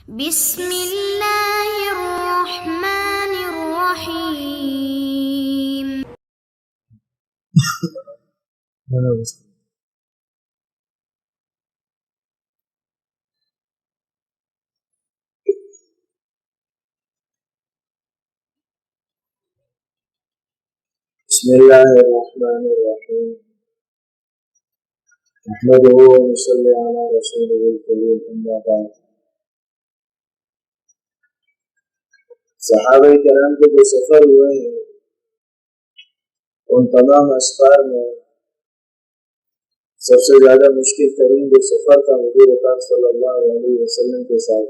بسم اللہ الرحمن الرحیم. بسم اللہ الرحمن الرحیم. نحمده ونصلي على رسوله الكريم. اما بعد. صحابہ کرام کے جو سفر ہوئے ہیں ان تمام اسفار میں سب سے زیادہ مشکل ترین جو سفر تھا حضور پاک صلی اللہ علیہ وسلم کے ساتھ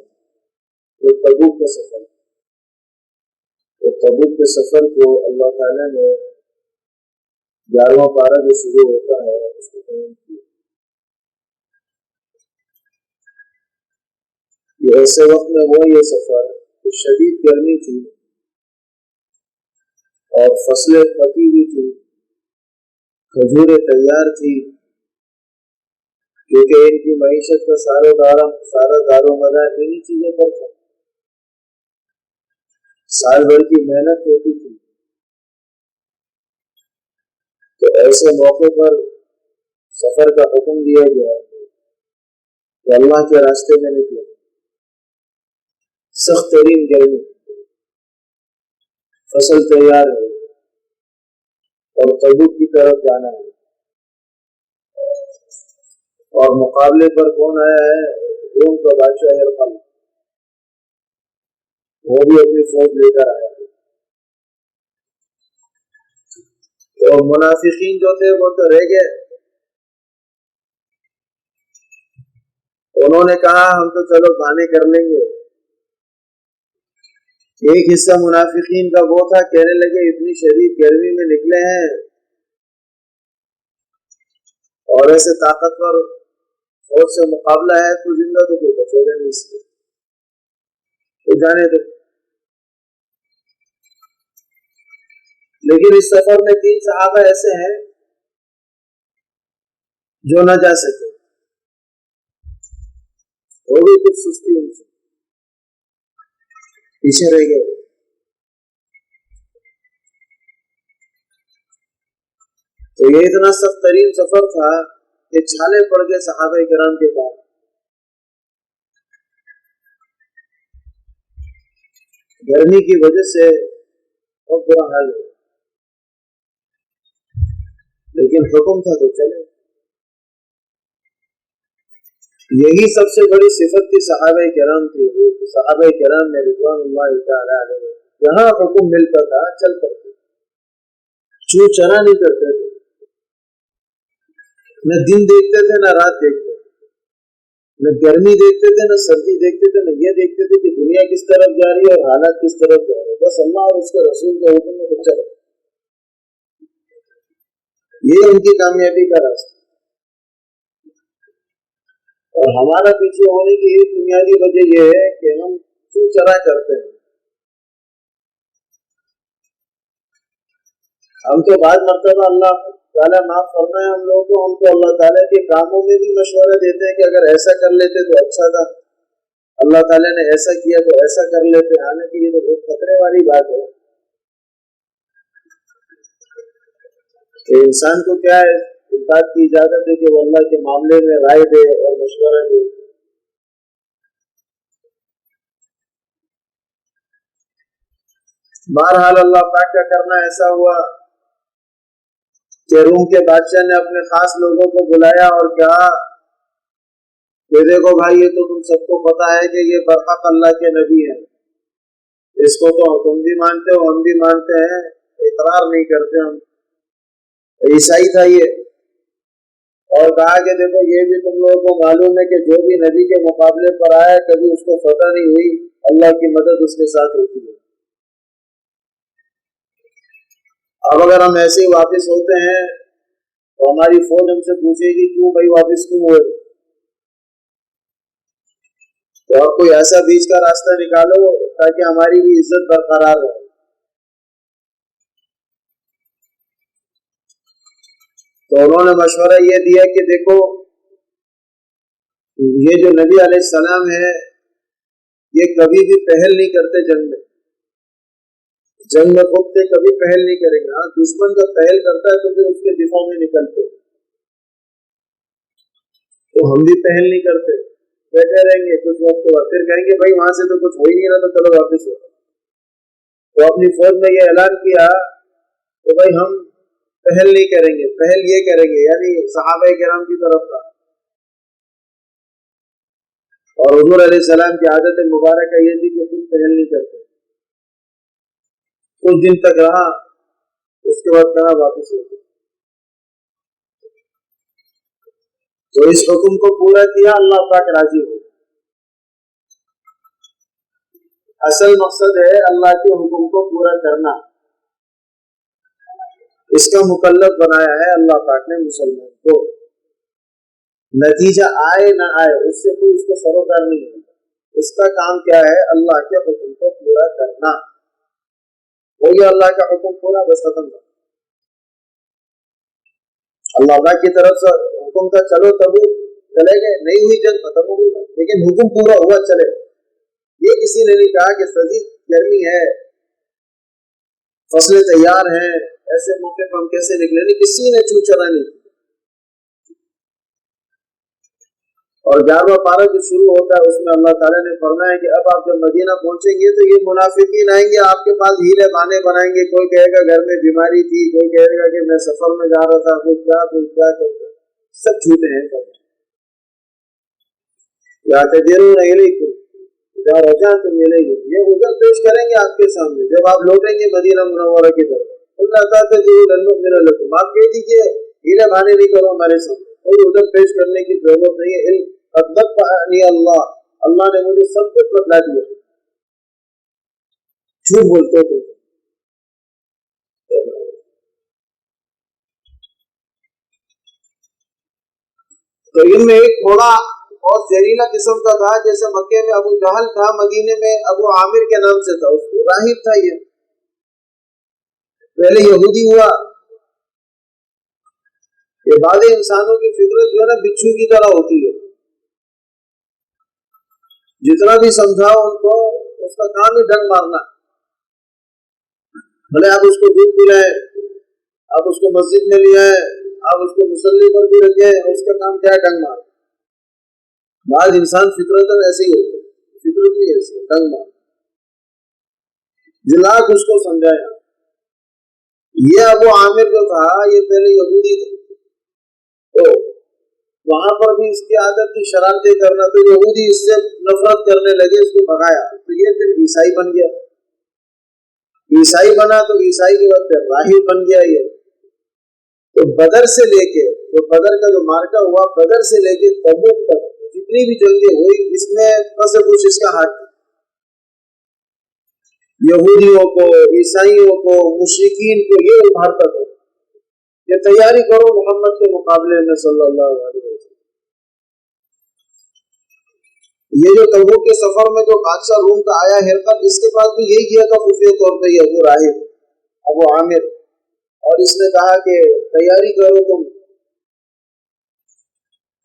وہ تبوک کا سفر. تو تبوک کے سفر کو اللہ تعالیٰ نے 11واں پارہ جو شروع ہوتا ہے اس کو قائم کیا. یہ ایسے وقت میں ہوا یہ سفر شدید گرمی تھی اور فصلیں پکی ہوئی تھی, کھجوریں تیار تھی, کیونکہ ان کی معیشت کا سارا دار و مدار انہی چیزوں پر تھا. سال بھر کی محنت ہوتی تھی. تو ایسے موقع پر سفر کا حکم دیا گیا کہ اللہ کے راستے میں نکلے. سخت ترین گرمی, فصل تیار ہے اور تبوک کی طرف جانا ہے. اور مقابلے پر کون آیا ہے؟ روم کا بادشاہ ہرقل, وہ بھی اپنی فوج لے کر آیا. تو منافقین جو تھے وہ تو رہ گئے. انہوں نے کہا ہم تو چلو بہانے کر لیں گے. ایک حصہ منافقین کا وہ تھا, کہنے لگے اتنی شدید گرمی میں نکلے ہیں اور ایسے طاقتور فوج سے مقابلہ ہے تو زندہ تو کوئی بچے گا نہیں اس میں, تو جانے دو. لیکن اس سفر میں 3 صحابہ ایسے ہیں جو نہ جا سکے, وہ بھی کچھ سستی ان سے پیچھے رہ گئے. تو یہ اتنا سخت ترین سفر تھا کہ چھالے پڑ گئے صحابہ کرام کے پاس. گرمی کی وجہ سے بہت برا حال ہوا, لیکن حکم تھا تو چلے. یہی سب سے بڑی صفت تھی صحابہ کرام کی. صحابہ کرام نے رضوان اللہ تعالی علیہ جہاں حکم ملتا تھا چل پڑتے, چو چرا نہیں کرتے تھے. نہ دن دیکھتے تھے نہ رات دیکھتے تھے, نہ گرمی دیکھتے تھے نہ سردی دیکھتے تھے, نہ یہ دیکھتے تھے کہ دنیا کس طرف جا رہی ہے اور حالات کس طرف جا رہے ہیں. بس اللہ اور اس کے رسول کے حکم میں کچھ چلے. یہ ان کی کامیابی کا راستہ. اور ہمارا پیچھے ہونے کی ایک بنیادی وجہ یہ ہے کہ ہم چو چرا کرتے ہیں. ہم تو بعض مرتبہ اللہ تعالیٰ معاف فرمائے ہم لوگوں کو, ہم تو اللہ تعالیٰ کے کاموں میں بھی مشورہ دیتے ہیں کہ اگر ایسا کر لیتے تو اچھا تھا, اللہ تعالیٰ نے ایسا کیا تو ایسا کر لیتے. حالانکہ یہ تو بہت خطرے والی بات ہے کہ انسان کو کیا ہے اس بات کی اجازت ہے کہ وہ اللہ کے معاملے میں رائے دے اور مشورہ دے. بہرحال اللہ پاک کا کرنا ایسا ہوا کہ روم کے بادشاہ نے اپنے خاص لوگوں کو بلایا اور کہا کہ دیکھو بھائی, یہ تو تم سب کو پتا ہے کہ یہ برحق اللہ کے نبی ہیں, اس کو تو تم بھی مانتے ہو ہم بھی مانتے ہیں, اقرار نہیں کرتے ہم. عیسائی تھا یہ. اور کہا کہ دیکھو یہ بھی تم لوگوں کو معلوم ہے کہ جو بھی نبی کے مقابلے پر آیا کبھی اس کو فتح نہیں ہوئی, اللہ کی مدد اس کے ساتھ ہوتی ہے. اب اگر ہم ایسے ہی واپس ہوتے ہیں تو ہماری فوج ہم سے پوچھے گی کیوں بھائی واپس کیوں ہوئے. تو آپ کوئی ایسا بیچ کا راستہ نکالو تاکہ ہماری بھی عزت برقرار رہے. تو انہوں نے مشورہ یہ دیا کہ دیکھو یہ جو نبی علیہ السلام ہے یہ کبھی بھی پہل نہیں کرتے جنگ میں خودتے کبھی پہل نہیں کریں گے. ہاں دشمن جب پہل کرتا ہے تو پھر اس کے دفاع میں نکلتے, تو ہم بھی پہل نہیں کرتے, بیٹھے رہیں گے کچھ وقت کے بعد پھر کہیں گے بھائی وہاں سے تو کچھ ہو ہی نہیں رہا, تو چلو واپس ہو. تو اپنی فوج میں یہ اعلان کیا کہ بھائی ہم پہل نہیں کریں گے, پہل یہ کریں گے, یعنی صحابہ کرام کی طرف کا. اور حضور علیہ السلام کی عادت مبارکہ یہ تھی کہ خود پہل نہیں کرتے. کچھ دن تک رہا, اس کے بعد کہاں واپس ہوتے. تو اس حکم کو پورا کیا, اللہ پاک راضی ہو. اصل مقصد ہے اللہ کے حکم کو پورا کرنا, اس کا مکلف بنایا ہے اللہ پاک نے مسلمان کو. نتیجہ آئے نہ آئے اس سے کوئی اس کو سروکار نہیں ہے. اس کا کام کیا ہے؟ اللہ کے حکم کو پورا کرنا. ہو گیا اللہ کا حکم پورا, بس ختم کر. اللہ پاک کی طرف سے حکم کا چلو تب چلے گئے, نہیں ہوئی جنگ ختم ہو گئی, لیکن حکم پورا ہوا چلے. یہ کسی نے نہیں کہا کہ شدید گرمی ہے, فصلیں تیار ہیں, ایسے موقع پر ہم کیسے نکلیں, نہیں, کسی نے چو چلا نہیں. اور 11واں پارہ جو شروع ہوتا ہے اس میں اللہ تعالیٰ نے فرمایا کہ اب آپ جب مدینہ پہنچیں گے تو یہ منافقین آئیں گے, آپ کے پاس ہیلے بہانے بنائیں گے. کوئی کہے گا گھر میں بیماری تھی, کوئی کہے گا کہ میں سفر میں جا رہا تھا, کوئی کیا کرتا. سب جھوٹے ہیں. یا تجربہ نہیں لے کے تو ملے گی, یہ عذر پیش کریں گے آپ کے سامنے جب آپ لوٹیں گے مدینہ منورہ کی طرف. اللہ تعالیٰ آپ کہہ دیجیے ہیلے بہانے نہیں کرو ہمارے سامنے, کوئی عذر پیش کرنے کی ضرورت نہیں ہے. اللہ نے مجھے سب کچھ بتلا دیا. جھوٹ بولتے تھے. تو ان میں ایک تھوڑا اور زہریلا قسم کا تھا, جیسے مکے میں ابو جہل تھا, مدینے میں ابو عامر کے نام سے تھا, اس کو راہب تھا. یہ پہلے یہودی ہوا. یہ بعض انسانوں کی فطرت جو ہے نا بچھو کی طرح ہوتی ہے, جتنا بھی سمجھاؤ ان کو اس کا کام ہی ڈنگ مارنا. بھلے آپ اس کو دودھ پلائیں, آپ اس کو مسجد میں لے آئے, آپ اس کو مصلی پر بھی رکھے, اس کا کام کیا ہے ڈنگ مار. بعض انسان فطرت ایسے ہی ہوتے, فطرت نہیں ایسے ڈنگ مار. جلا کے اس کو سمجھایا. یہ ابو عامر جو تھا یہ پہلے یہودی تھا, تو وہاں پر بھی اس کی عادت تھی شرارتیں کرنا, تو یہودی اس سے نفرت کرنے لگے, اس کو بھگایا. تو یہ پھر عیسائی بن گیا. عیسائی بنا تو عیسائی کے بعد پھر راہب بن گیا. یہ تو بدر سے لے کے, تو بدر کا جو مارکا ہوا, بدر سے لے کے تبوک تک جتنی بھی جنگیں ہوئی, اس میں بس کچھ اس کا ہاتھ. یہودیوں کو, عیسائیوں کو, مشرکین کو یہ ابھارتا تھا کہ تیاری کرو محمد کے مقابلے میں صلی اللہ علیہ وسلم. یہ جو تبوک کے سفر میں جو بادشاہ روم کا آیا ہرقل, اس کے پاس بھی یہی کیا تھا خفیہ طور پہ یہ ابو راہب ابو عامر, اور اس نے کہا کہ تیاری کرو تم.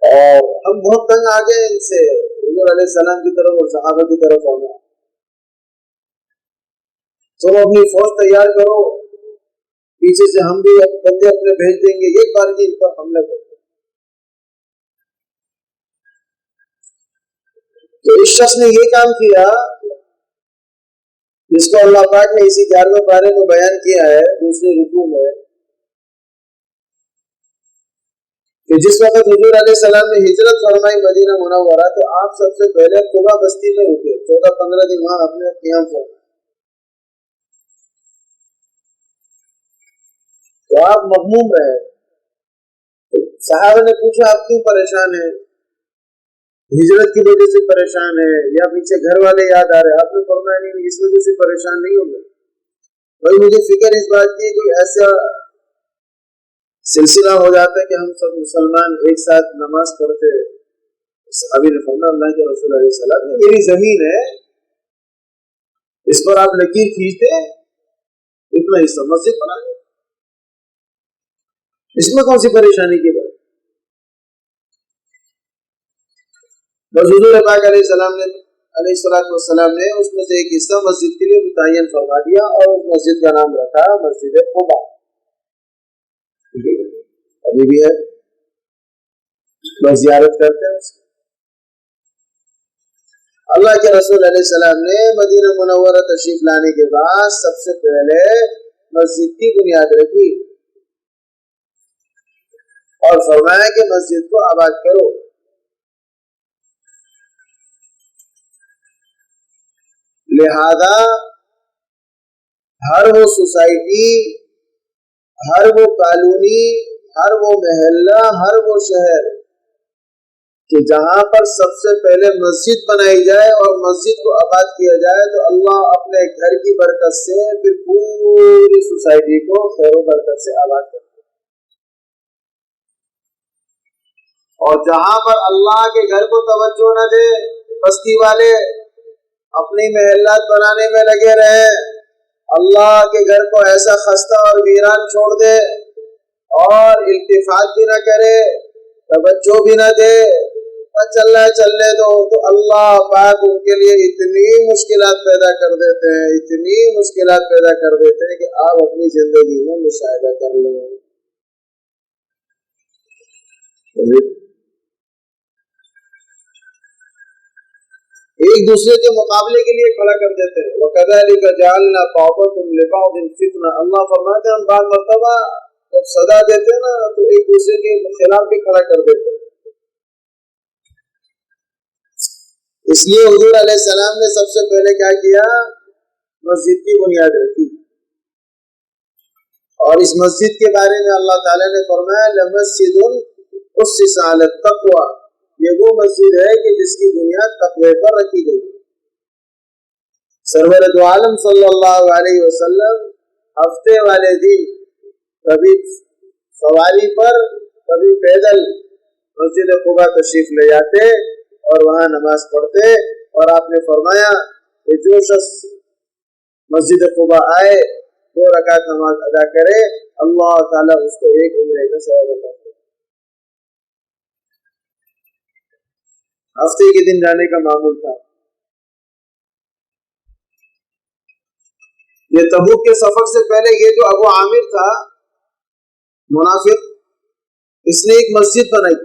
اور ہم بہت تنگ آ گئے ان سے, حضور علیہ السلام کی طرف اور صحابہ کی طرف آنا. تم اپنی فوج تیار کرو, پیچھے سے ہم بھی بندے اپنے بھیج دیں گے, ایک بار کی ان پر حملے کرو. تو اس شخص نے یہ کام کیا جس کو اللہ پاک نے اسی 11ویں پارے میں بیان کیا ہے دوسرے رکوع میں, کہ جس وقت حضور علیہ السلام نے ہجرت فرمائی مدینہ منورہ, تو آپ سب سے پہلے قبا بستی میں رکے, 14-15 دن وہاں اپنے قیام فرمائے. تو آپ مغموم رہے. صحابہ نے پوچھا آپ کیوں پریشان ہیں, ہجرت کی وجہ سے پریشان ہے یا پیچھے گھر والے یاد آ رہے؟ آپ نے فرمایا نہیں, اس وجہ سے پریشان نہیں ہوں گے بھائی, مجھے فکر اس بات کی کوئی ایسا سلسلہ ہو جاتا ہے کہ ہم سب مسلمان ایک ساتھ نماز پڑھتے. ابھی نے فرمایا اللہ کے رسول علیہ السلام, میری زمین ہے, اس پر آپ لکیر کھینچتے, اتنا حصہ مسجد بنا دیں, اس میں کون سی پریشانی کی بات. بس حضور پاک علیہ السلام نے علیہ الصلوۃ والسلام نے اس میں سے ایک حصہ مسجد کے لیے متعین فرما دیا اور اس مسجد کا نام رکھا مسجد قباء. ابھی بھی ہے، لوگ زیارت کرتے ہیں. اللہ کے رسول علیہ السلام نے مدینہ منورہ تشریف لانے کے بعد سب سے پہلے مسجد کی بنیاد رکھی اور فرمایا کہ مسجد کو آباد کرو. لہذا ہر وہ سوسائٹی، ہر وہ کالونی، ہر وہ محلہ، ہر وہ شہر کہ جہاں پر سب سے پہلے مسجد بنائی جائے اور مسجد کو آباد کیا جائے تو اللہ اپنے گھر کی برکت سے پھر پوری سوسائٹی کو خیر و برکت سے آباد کرتے ہیں. اور جہاں پر اللہ کے گھر کو توجہ نہ دے، بستی والے اپنی محلات بنانے میں لگے رہے، اللہ کے گھر کو ایسا خستہ اور ویران چھوڑ دے اور التفات بھی نہ کرے، توجہ بھی نہ دے، چلنے دو، تو اللہ پاک ان کے لیے اتنی مشکلات پیدا کر دیتے ہیں، اتنی مشکلات پیدا کر دیتے ہیں کہ آپ اپنی زندگی میں مشاہدہ کر لیں. ایک دوسرے کے مقابلے کے لیے کھڑا کر دیتے ہیں. وَكَذَلِكَ جَعَلْنَا بَعْضَكُمْ لِبَعْضٍ فِتْنَةً. اللہ فرماتے ہیں ہم بعض مرتبہ جب سزا دیتے ہیں نا تو ایک دوسرے کے خلاف بھی کھڑا کر دیتے ہیں. اس لیے حضور علیہ السلام نے سب سے پہلے کیا کیا؟ مسجد کی بنیاد رکھی. اور اس مسجد کے بارے میں اللہ تعالیٰ نے فرمایا لَمَسْجِدٌ أُسِّسَ عَلَى التَّقْوَى. یہ وہ مسجد ہے کہ جس کی بنیاد تقوی پر رکھی گئی. سرور دو عالم صلی اللہ علیہ وسلم ہفتے والے دن کبھی سواری پر کبھی پیدل مسجد قباء تشریف لے جاتے اور وہاں نماز پڑھتے، اور آپ نے فرمایا کہ جو شخص مسجد قباء آئے 2 رکعت نماز ادا کرے اللہ تعالیٰ اس کو 1 عمرے کا ثواب عطا کرے. ہفتے کے دن جانے کا معمول تھا. یہ تبوک کے سفر سے پہلے یہ جو ابو عامر تھا منافق، اس نے ایک مسجد بنائی،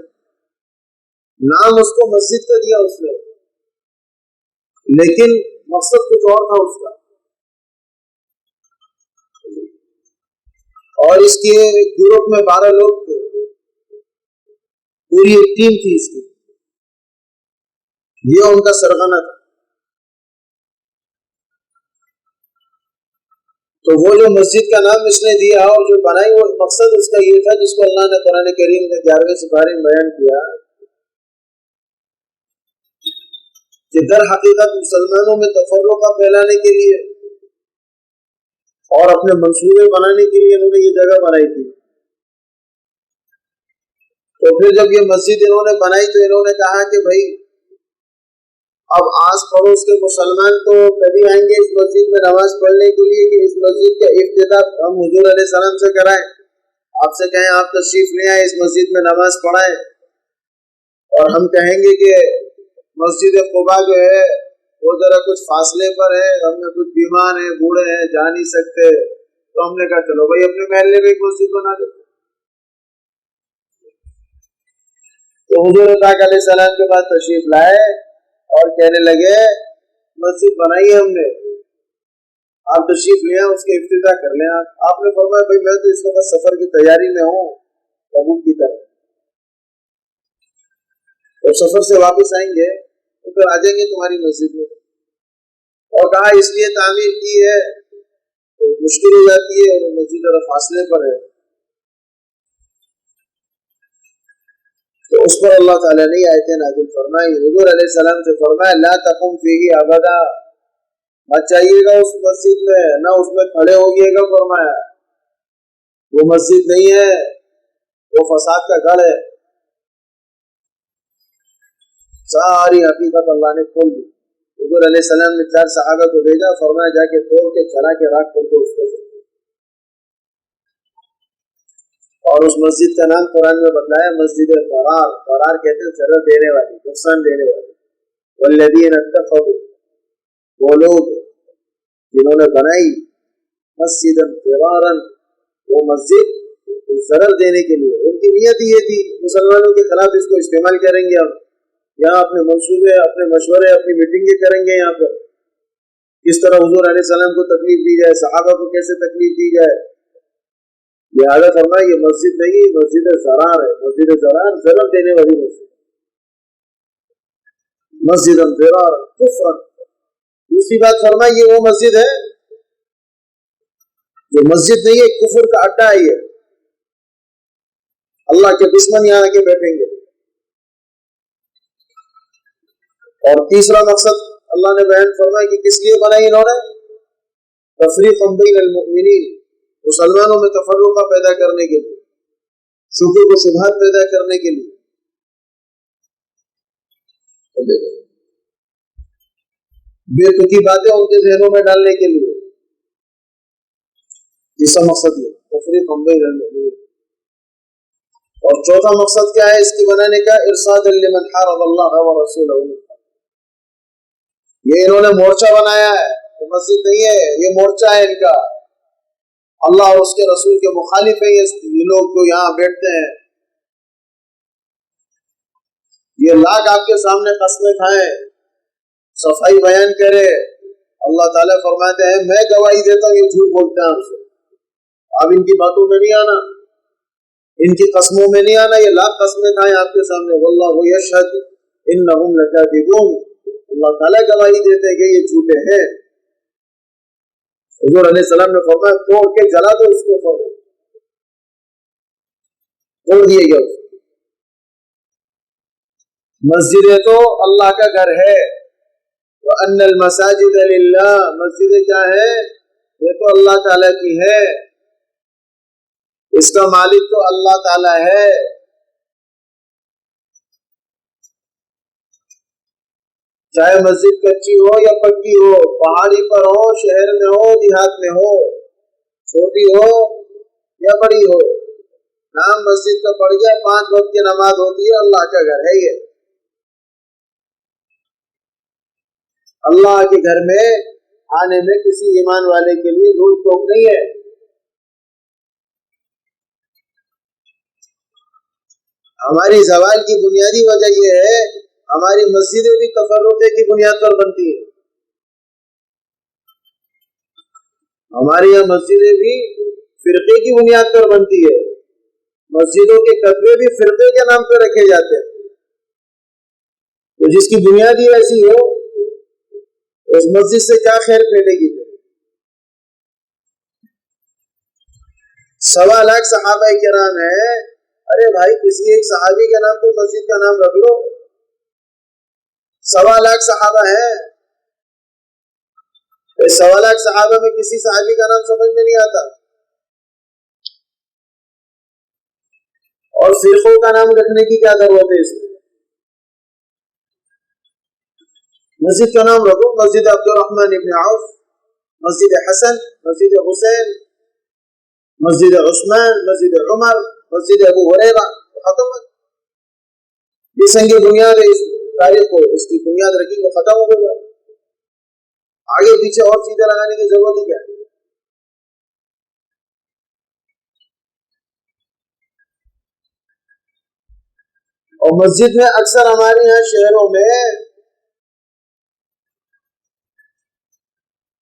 نام اس کو مسجد کا دیا اس نے، لیکن مقصد کچھ اور تھا اس کا. اور اس کے گروپ میں 12 لوگ تھے، پوری ایک ٹیم تھی اس کی، یہ ان کا سرغنہ تھا. تو وہ جو مسجد کا نام اس نے دیا اور جو بنائی وہ مقصد اس کا یہ تھا جس کو اللہ نے قرآن کریم میں 11ویں سپارے میں بیان کیا کہ در حقیقت مسلمانوں میں تفرقہ پھیلانے کے لیے اور اپنے منصوبے بنانے کے لیے انہوں نے یہ جگہ بنائی تھی. تو پھر جب یہ مسجد انہوں نے بنائی تو انہوں نے کہا کہ بھائی اب آس پڑوس کے مسلمان تو کبھی آئیں گے اس مسجد میں نماز پڑھنے کے لیے کہ اس مسجد کا افتتاح ہم حضور علیہ السلام سے کرائیں، آپ سے کہیں آپ تشریف لے آئیں اس مسجد میں نماز پڑھائیں، اور ہم کہیں گے کہ مسجد قباء جو ہے وہ ذرا کچھ فاصلے پر ہے، ہم میں کچھ بیمار ہیں، بوڑھے ہیں، جا نہیں سکتے، تو ہم نے کہا چلو بھائی اپنے محلے میں ایک مسجد بنا دو. تو حضور پاک علیہ السلام کے پاس تشریف لائے اور کہنے لگے مسجد بنائی ہے ہم نے، آپ تشریف لے آئیں اس کے افتتاح کر لیں. آپ نے فرمایا بھائی میں تو اس وقت سفر کی تیاری میں ہوں تبوک کی طرف، جب سفر سے واپس آئیں گے تو پھر آ جائیں گے تمہاری مسجد میں. اور کہا اس لیے تعمیر کی ہے تو مشکل ہو جاتی ہے اور مسجد ذرا فاصلے پر ہے. تو اس پر اللہ تعالیٰ نے آیتیں نازل فرمائی. حضور علیہ السلام سے فرمایا لا تقم فیہ ابدا، مت چاہیے گا اس مسجد میں، نہ اس میں کھڑے ہوئیے گا. فرمایا وہ مسجد نہیں ہے، وہ فساد کا گھر ہے. ساری حقیقت اللہ نے کھول دی. حضور علیہ السلام نے 4 صحابہ کو بھیجا، فرمایا جا کے توڑ کے چلا کے راکھ کر کے اس کو، اور اس مسجد کا نام قرآن میں بتلایا مسجد قرار. قرار کہتے ہیں ضرر دینے والی، نقصان دینے والی. والذین اتخذوا، وہ لوگ جنہوں نے بنائی مسجدا فرارا، وہ مسجد ضرر دینے کے لیے، ان کی نیت یہ تھی مسلمانوں کے خلاف اس کو استعمال کریں گے، ہم یہاں اپنے منصوبے، اپنے مشورے، اپنی میٹنگیں کریں گے، یہاں پر کس طرح حضور علیہ السلام کو تکلیف دی جائے، صحابہ کو کیسے تکلیف دی جائے۔ لہٰذا فرمایا یہ مسجد نہیں، مسجد ضرار ہے، مسجد ضرار ضرر دینے والی مسجد، مسجد فرار کفر۔ دوسری بات فرمائی یہ وہ مسجد ہے جو مسجد نہیں ہے، کفر کا اڈا ہے، یہ اللہ کے دشمن یہاں آ کے بیٹھیں گے۔ اور تیسرا مقصد اللہ نے بیان فرمایا کہ کس لیے بنائی انہوں نے، تفریقا بین المؤمنین، مسلمانوں میں تفرقہ پیدا کرنے کے لیے، شبہات و شبہات پیدا کرنے کے لیے، بے تکی باتیں ان کے ذہنوں میں ڈالنے کے لیے، تیسرا مقصد یہ تفریقا بین المؤمنین۔ اور چوتھا مقصد کیا ہے اس کی بنانے کا، ارصادا لمن حارب اللہ ورسولہ، یہ انہوں نے مورچہ بنایا ہے، یہ مسجد نہیں ہے، یہ مورچہ ہے ان کا، اللہ اور اس کے رسول کے مخالف ہیں یہ لوگ جو یہاں بیٹھتے ہیں، یہ لاکھ آپ کے سامنے قسمیں کھائیں، صفائی بیان کرے، اللہ تعالیٰ فرماتے ہیں میں گواہی دیتا ہوں یہ جھوٹ بولتے ہیں آپ سے، اب ان کی باتوں میں نہیں آنا، ان کی قسموں میں نہیں آنا، یہ لاکھ قسمیں کھائیں آپ کے سامنے، واللہ یشہد انہم لکاذبون، اللہ تعالیٰ گواہی دیتے ہیں کہ یہ جھوٹے ہیں۔ حضور علیہ السلام نے فرمایا توڑ کے جلا دو اس کو، توڑ دیے گئے۔ مسجد تو اللہ کا گھر ہے، وَأَنَّ الْمَسَاجِدَ لِلَّهِ، مسجد کیا ہے، یہ تو اللہ تعالیٰ کی ہے، اس کا مالک تو اللہ تعالیٰ ہے۔ چاہے مسجد کچی ہو یا پکی ہو، پہاڑی پر ہو، شہر میں ہو، دیہات میں ہو، چھوٹی ہو یا بڑی ہو، نام مسجد کا پڑ گیا، 5 وقت کی نماز ہوتی ہے، اللہ کا گھر ہے یہ۔ اللہ کے گھر میں آنے میں کسی ایمان والے کے لیے روک ٹوک نہیں ہے۔ ہماری زوال کی بنیادی وجہ یہ ہے ہماری مسجدیں بھی تفرقے کی بنیاد پر بنتی ہیں، ہمارے یہاں مسجدیں بھی فرقے کی بنیاد پر بنتی ہے، مسجدوں کے خطبے بھی فرقے کے نام پہ رکھے جاتے ہیں، تو جس کی بنیاد ہی ایسی ہو اس مسجد سے کیا خیر پھیلے گی؟ 1.25 لاکھ صحابہ کرام ہیں، ارے بھائی کسی ایک صحابی کے نام پہ مسجد کا نام رکھ لو، 1.25 لاکھ صحابہ ہیں، 1.25 لاکھ صحابہ میں کسی صحابی کا نام سمجھ میں نہیں آتا، اور فرقوں کا نام رکھنے کی کیا ضرورت ہے اس میں؟ مسجد کا نام رکھو، مسجد عبد الرحمن ابن عوف، مسجد حسن، مسجد حسین، مسجد عثمان، مسجد عمر، مسجد ابو ہریرہ، ختم ہے، یہ سنگ بنیاد ہے اس تاریخ کو، اس کی بنیاد رکھی وہ ختم ہو گیا، آگے پیچھے اور چیزیں لگانے کی ضرورت ہی کیا ہے؟ اور مسجد میں اکثر ہمارے یہاں شہروں میں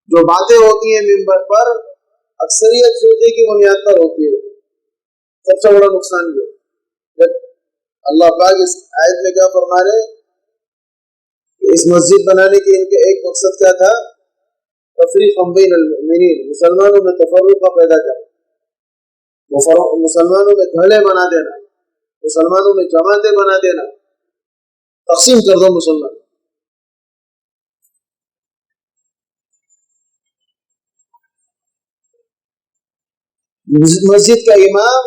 جو باتیں ہوتی ہیں ممبر پر، اکثریت فرقے کی بنیاد پر ہوتی ہے۔ سب سے بڑا نقصان یہ اللہ پاک اس آیت میں کیا فرما رہے کہ اس مسجد بنانے کے ان کے ایک مقصد کیا تھا، تفریقا بین المؤمنین، مسلمانوں میں تفرقہ پیدا کرنا، مسلمانوں میں دھڑے بنا دینا، مسلمانوں میں جماعتیں بنا دینا، تقسیم کر دو مسلمان۔ مسجد کا امام،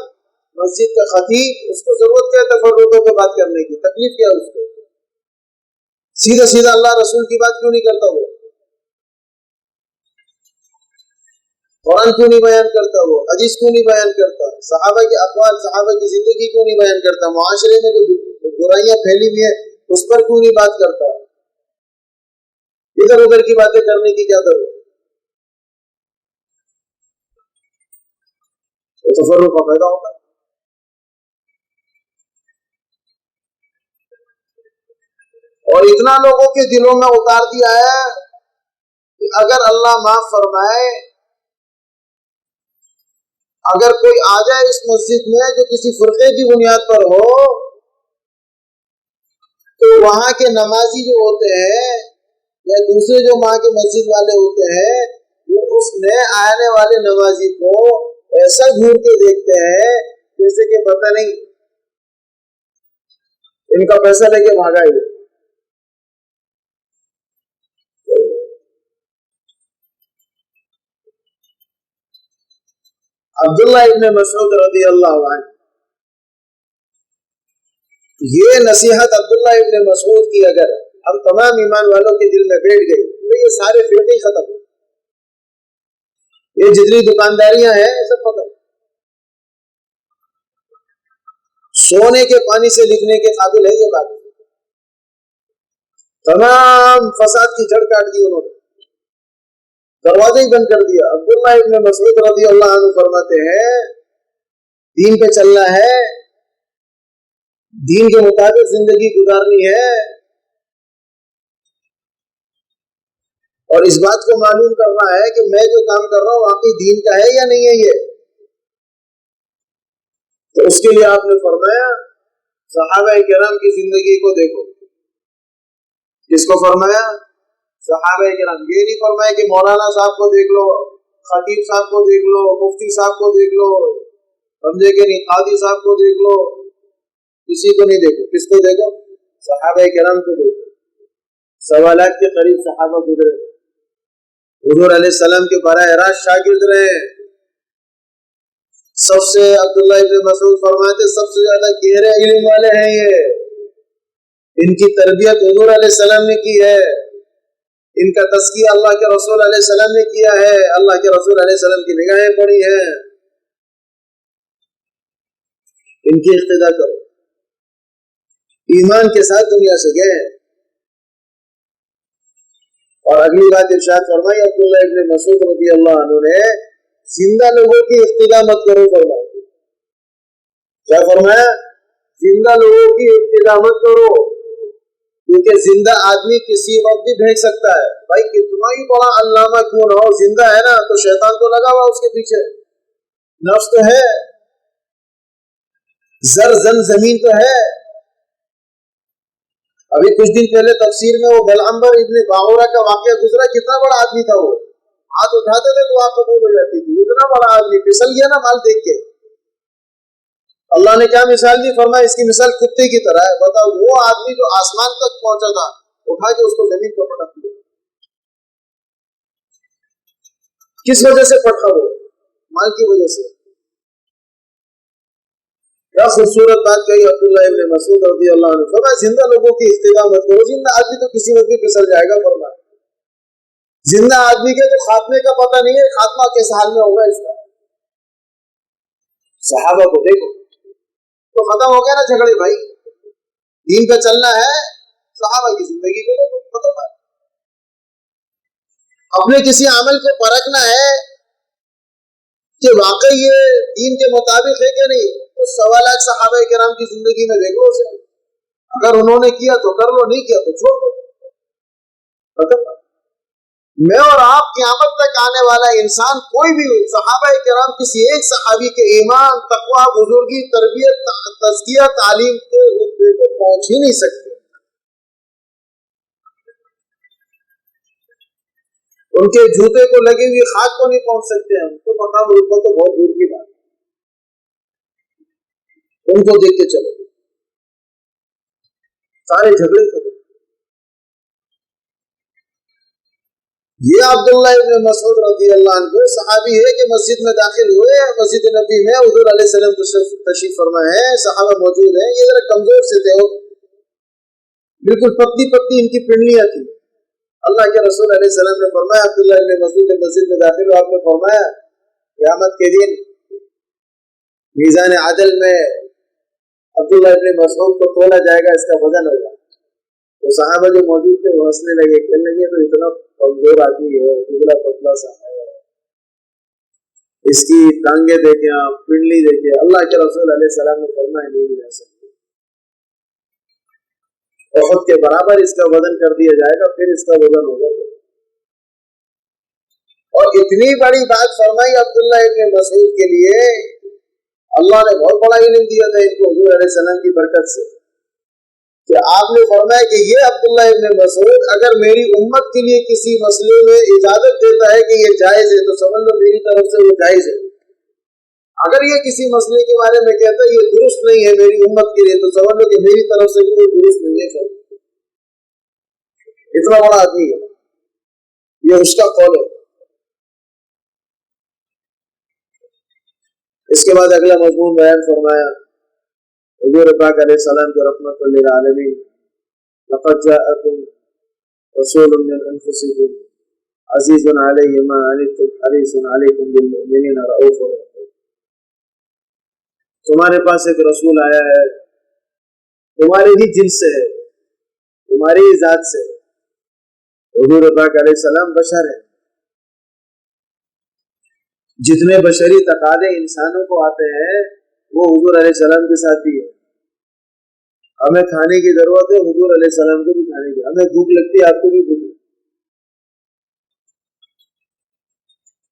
مسجد کا خطیب، اس کو ضرورت کیا ہے تفرقوں پہ بات کرنے کی؟ تکلیف کیا ہے اس کو؟ سیدھا سیدھا اللہ رسول کی بات کیوں نہیں کرتا؟ وہ قرآن کیوں نہیں بیان کرتا؟ وہ حدیث کیوں نہیں بیان کرتا؟ صحابہ کے اقوال، صحابہ کی زندگی کیوں نہیں بیان کرتا؟ معاشرے میں جو برائیاں پھیلی ہوئی ہیں اس پر کیوں نہیں بات کرتا؟ ادھر ادھر کی باتیں کرنے کی کیا ضرورت؟ تو تفرق کا پیدا ہوتا ہے. اور اتنا لوگوں کے دلوں میں اتار دیا ہے کہ اگر اللہ معاف فرمائے، اگر کوئی آ جائے اس مسجد میں جو کسی فرقے کی بنیاد پر ہو، تو وہاں کے نمازی جو ہوتے ہیں یا دوسرے جو وہاں کے مسجد والے ہوتے ہیں، وہ اس نئے آنے والے نمازی کو ایسا گھور کے دیکھتے ہیں جیسے کہ پتہ نہیں ان کا پیسہ لے کے بھاگا ہی. عبداللہ ابن مسعود رضی اللہ عنہ، یہ نصیحت عبداللہ ابن مسعود کی اگر ہم تمام ایمان والوں کے دل میں بیٹھ گئی تو یہ سارے فرقے ختم، یہ جتنی دکانداریاں ہیں سب ختم، سونے کے پانی سے لکھنے کے قابل ہے یہ بات. تمام فساد کی جڑ کاٹ دی انہوں نے، دروازے ہی بند کر دیا. عبداللہ ابن مسعود رضی اللہ عنہ فرماتے ہیں دین پہ چلنا ہے، دین کے مطابق زندگی گزارنی ہے، اور اس بات کو معلوم کرنا ہے کہ میں جو کام کر رہا ہوں واقعی دین کا ہے یا نہیں ہے یہ. تو اس کے لیے آپ نے فرمایا صحابہ کرام کی زندگی کو دیکھو. کس کو فرمایا؟ صحابہ کرام. یہ نہیں فرمایا کہ مولانا صاحب کو دیکھ لو، خطیب صاحب کو دیکھ لو، مفتی صاحب کو دیکھ لو، سمجھے کہ نہیں، قاضی صاحب کو دیکھ لو، کسی کو نہیں دیکھو. کس کو دیکھو؟ صحابہ کرام کو دیکھو. 1.25 لاکھ کے قریب صحابہ گزرے، حضور علیہ السلام کے براہ راست شاگرد رہے. سب سے عبداللہ ابن مسعود فرماتے سب سے زیادہ گہرے علم والے ہیں یہ، ان کی تربیت حضور علیہ السلام نے کی ہے، ان کا تزکیہ اللہ کے رسول علیہ السلام نے کیا ہے، اللہ کے رسول علیہ السلام کی نگاہیں پڑی ہیں، ان کی اقتدا کرو. ایمان کے ساتھ دنیا سے گئے. اور اگلی بات ارشاد فرمائی عبداللہ ابن مسعود رضی اللہ عنہ نے، زندہ لوگوں کی اقتدا مت کرو. فرمایا کیا فرمایا؟ زندہ لوگوں کی اقتدا مت کرو، کیونکہ زندہ آدمی کسی وقت بھی بھیج سکتا ہے. بھائی کتنا ہی بڑا علامہ کیوں نہ ہو، زندہ ہے نا تو شیطان تو لگا ہوا اس کے پیچھے، نفس تو ہے، زر زن زمین تو ہے. ابھی کچھ دن پہلے تفسیر میں وہ بلعنبر ابن باغورہ کا واقعہ گزرا. کتنا بڑا آدمی تھا، وہ ہاتھ اٹھاتے تھے تو دعا قبول ہو جاتی تھی. اتنا بڑا آدمی پھسل گیا نا مال دیکھ کے. اللہ نے کیا مثال دی؟ فرمایا اس کی مثال کتے کی طرح ہے. بتاؤ وہ آدمی جو آسمان تک پہنچا تھا اٹھا کے اس کو زمین پر پٹک دیا. کس وجہ سے پٹکا؟ وہ مال کی وجہ سے. کیا خوبصورت بات کہی عبداللہ ابن مسعود رضی اللہ عنہ. فرمایا زندہ لوگوں کی اقتدا مت کرو، زندہ آدمی تو کسی وقت بھی پھسل جائے گا. فرمایا زندہ آدمی کے تو خاتمے کا پتہ نہیں ہے، خاتمہ کس حال میں ہوگا اس کا. صحابہ کو دیکھو تو ختم ہو گیا نا جھگڑے. بھائی دین پہ چلنا ہے، صحابہ کی زندگی کو دیکھو ختم ہے. اپنے کسی عمل کو پرکھنا ہے کہ واقعی یہ دین کے مطابق ہے کہ نہیں، تو 1.25 لاکھ صحابہ کرام کی زندگی میں دیکھو اسے. اگر انہوں نے کیا تو کر لو، نہیں کیا تو چھوڑ دو. ختم. میں اور آپ قیامت تک آنے والا انسان کوئی بھی صحابہ کرام کسی ایک صحابی کے ایمان، تقوی، بزرگی، تربیت، تزکیہ، تعلیم کے رتبے کو پہنچ ہی نہیں سکتے. ان کے جوتے کو لگی ہوئی خاک کو نہیں پہنچ سکتے ہم تو. مقام رتبہ تو بہت دور کی بات. ان کو دیکھ کے چلے سارے جھگڑے ختم. یہ عبداللہ ابن مسعود رضی اللہ عنہ صحابی ہے کہ مسجد میں داخل ہوئے، مسجد نبی میں حضور علیہ السلام تشریف فرما ہے، صحابہ موجود ہیں. یہ ذرا کمزور سے تھے، بالکل پتلی پتلی ان کی پنڈلیاں تھی. اللہ کے رسول علیہ السلام نے فرمایا عبداللہ ابن مسعود کے مسجد میں داخل ہو. آپ نے فرمایا قیامت کے دن میزان عدل میں عبداللہ ابن مسعود کو تولا جائے گا، اس کا وزن ہوگا. تو صحابہ جو موجود تھے وہ ہنسنے لگے، کہنے لگے تو اتنا کمزور آدمی ہے، دبلا پتلا سا ہے، اس کی ٹانگیں دیکھیں آپ، پنڈلی دیکھیں، اللہ کے رسول علیہ السلام نے فرمایا نہیں ملا سکتے، احد کے برابر اس کا وزن کر دیا جائے گا، پھر اس کا وزن ہوگا۔ اور اتنی بڑی بات فرمائی عبداللہ ابن مسعود کے لیے، اللہ نے بہت بڑا علم دیا تھا ان کو حضور علیہ السلام کی برکت سے، کہ آپ نے فرمایا کہ یہ عبداللہ ابن مسعود اگر میری امت کے لیے کسی مسئلے میں اجازت دیتا ہے کہ یہ جائز ہے تو سمجھ لو میری طرف سے وہ جائز ہے، اگر یہ کسی مسئلے کے بارے میں کہتا ہے یہ درست نہیں ہے میری امت کے لیے تو سمجھ لو کہ میری طرف سے بھی وہ درست نہیں ہے۔ اتنا بڑا آدمی ہے، یہ اس کا قول ہے۔ اس کے بعد اگلا مضمون بیان فرمایا حضور پاک علیہ السلام کے رحمت للعالمین، لقد جاءکم رسول من انفسکم عزیز علیہ ما عنتم حریص علیکم بالمؤمنین رؤوف رحیم، تمہارے پاس ایک رسول آیا ہے، تمہارے ہی جنس سے ہے، تمہاری ہی ذات سے ہے۔ حضور پاک علیہ السلام بشر ہے، جتنے بشری تقاضے انسانوں کو آتے ہیں وہ حضور علیہ السلام کے ساتھ بھی ہے۔ ہمیں کھانے کی ضرورت ہے، حضور علیہ السلام کو بھی کھانے کی، ہمیں بھوک لگتی ہے، آپ کو بھی بھوک لگتی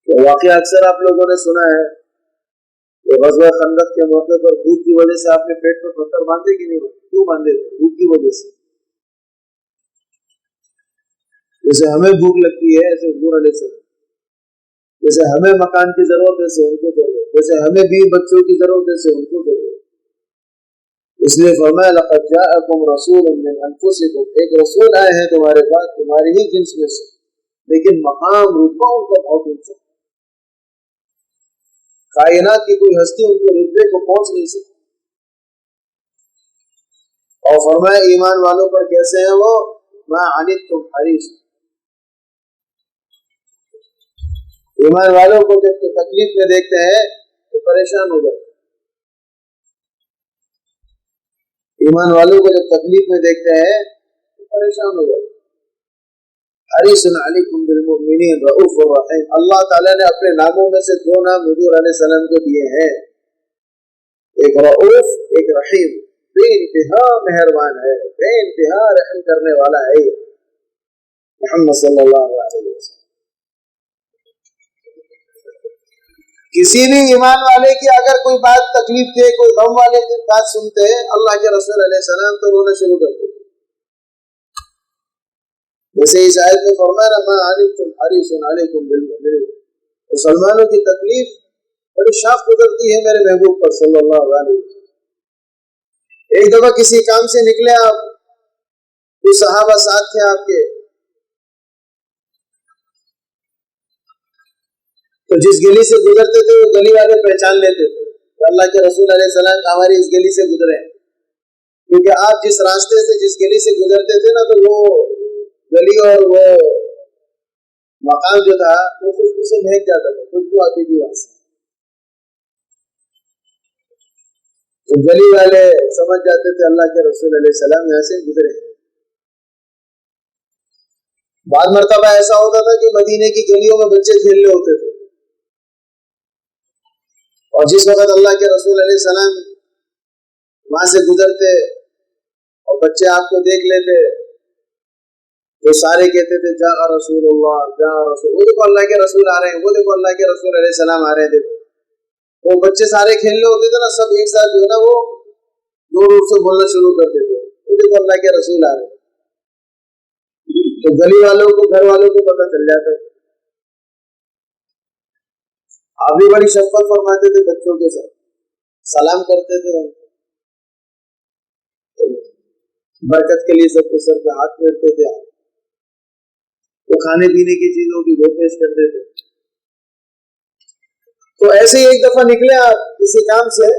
ہے۔ واقعہ اکثر آپ لوگوں نے سنا ہے کہ غزوہ خندق کے موقع پر بھوک کی وجہ سے آپ نے پیٹ میں پتھر باندھے کہ نہیں باندھے؟ کیوں باندھے تھے؟ بھوک کی وجہ سے۔ جیسے ہمیں بھوک لگتی ہے ایسے حضور علیہ السلام، جیسے ہمیں مکان کی ضرورت ہے سے ان کو ضرورت، جیسے ہمیں بیوی بچوں کی ضرورت ہے سے ان کو ضرورت۔ اس لیے فرمایا لقد جاءکم رسول من انفسکم، ایک رسول آئے ہیں تمہارے پاس تمہاری ہی جنس میں سے، لیکن مقام رتبہ ان کا بہت اونچا، کائنات کی کوئی ہستی ان کے رتبے کو پہنچ نہیں سکتی۔ اور فرمایا ایمان والوں پر کیسے ہیں وہ، ما عنتم حریص، ایمان والوں کو جب تکلیف میں دیکھتے ہیں تو پریشان ہو جاتے، ایمان والوں کو جب تکلیف میں دیکھتے ہیں تو پریشان ہو جاتے۔ حریص علیکم بالمؤمنین رؤوف رحیم، اللہ تعالیٰ نے اپنے ناموں میں سے دو نام حضور علیہ السلام کو دیے ہیں، ایک رؤوف ایک رحیم، بے انتہا مہربان ہے، بے انتہا رحم کرنے والا ہے محمد صلی اللہ علیہ وسلم۔ کسی بھی ایمان والے کی اگر کوئی بات تکلیف دے، کوئی غم والے کی بات سنتے ہیں اللہ کے رسول علیہ السلام تو رونا شروع کرتے، جیسے اس آیت میں فرمایا ما عنتم حریص علیکم بالمؤمنین، مسلمانوں کی تکلیف بڑی شاف گزرتی ہے میرے محبوب پر صلی اللہ علیہ وسلم۔ ایک دفعہ کسی کام سے نکلے آپ، کچھ صحابہ ساتھ تھے آپ کے، تو جس گلی سے گزرتے تھے وہ گلی والے پہچان لیتے تھے کہ اللہ کے رسول علیہ السلام ہماری اس گلی سے گزرے ہیں، کیونکہ آپ جس راستے سے جس گلی سے گزرتے تھے نا تو وہ گلی اور وہ مقام جو تھا وہ خوشبو سے مہک جاتا تھا، خوشبو آتی تھی وہاں سے، تو گلی والے سمجھ جاتے تھے اللہ کے رسول علیہ السلام یہاں سے گزرے۔ بعض مرتبہ ایسا ہوتا تھا کہ مدینے کی گلیوں میں بچے کھیل رہے ہوتے تھے، اور جس وقت اللہ کے رسول علیہ السلام وہاں سے گزرتے اور بچے آپ کو دیکھ لیتے تو سارے کہتے تھے جا رسول اللہ جا رسول، وہ دیکھو اللہ کے رسول آ رہے ہیں، وہ دیکھو اللہ کے رسول علیہ السلام آ رہے ہیں۔ دیکھو وہ بچے سارے کھیلنے ہوتے تھے نا، سب ایک ساتھ جو ہے نا وہ دور دور سے بولنا شروع کرتے تھے وہ دیکھو اللہ کے رسول آ رہے ہیں، تو گلی والوں کو گھر والوں کو پتہ چل جاتا ہے۔ آپ بھی بڑی شفقت فرماتے تھے بچوں کے ساتھ، سلام کرتے تھے، برکت کے لیے سب کے سر پہ ہاتھ پھیرتے تھے، وہ کھانے پینے کی چیزوں کی وہ پیش کرتے تھے۔ تو ایسے ہی ایک دفعہ نکلے آپ کسی کام سے،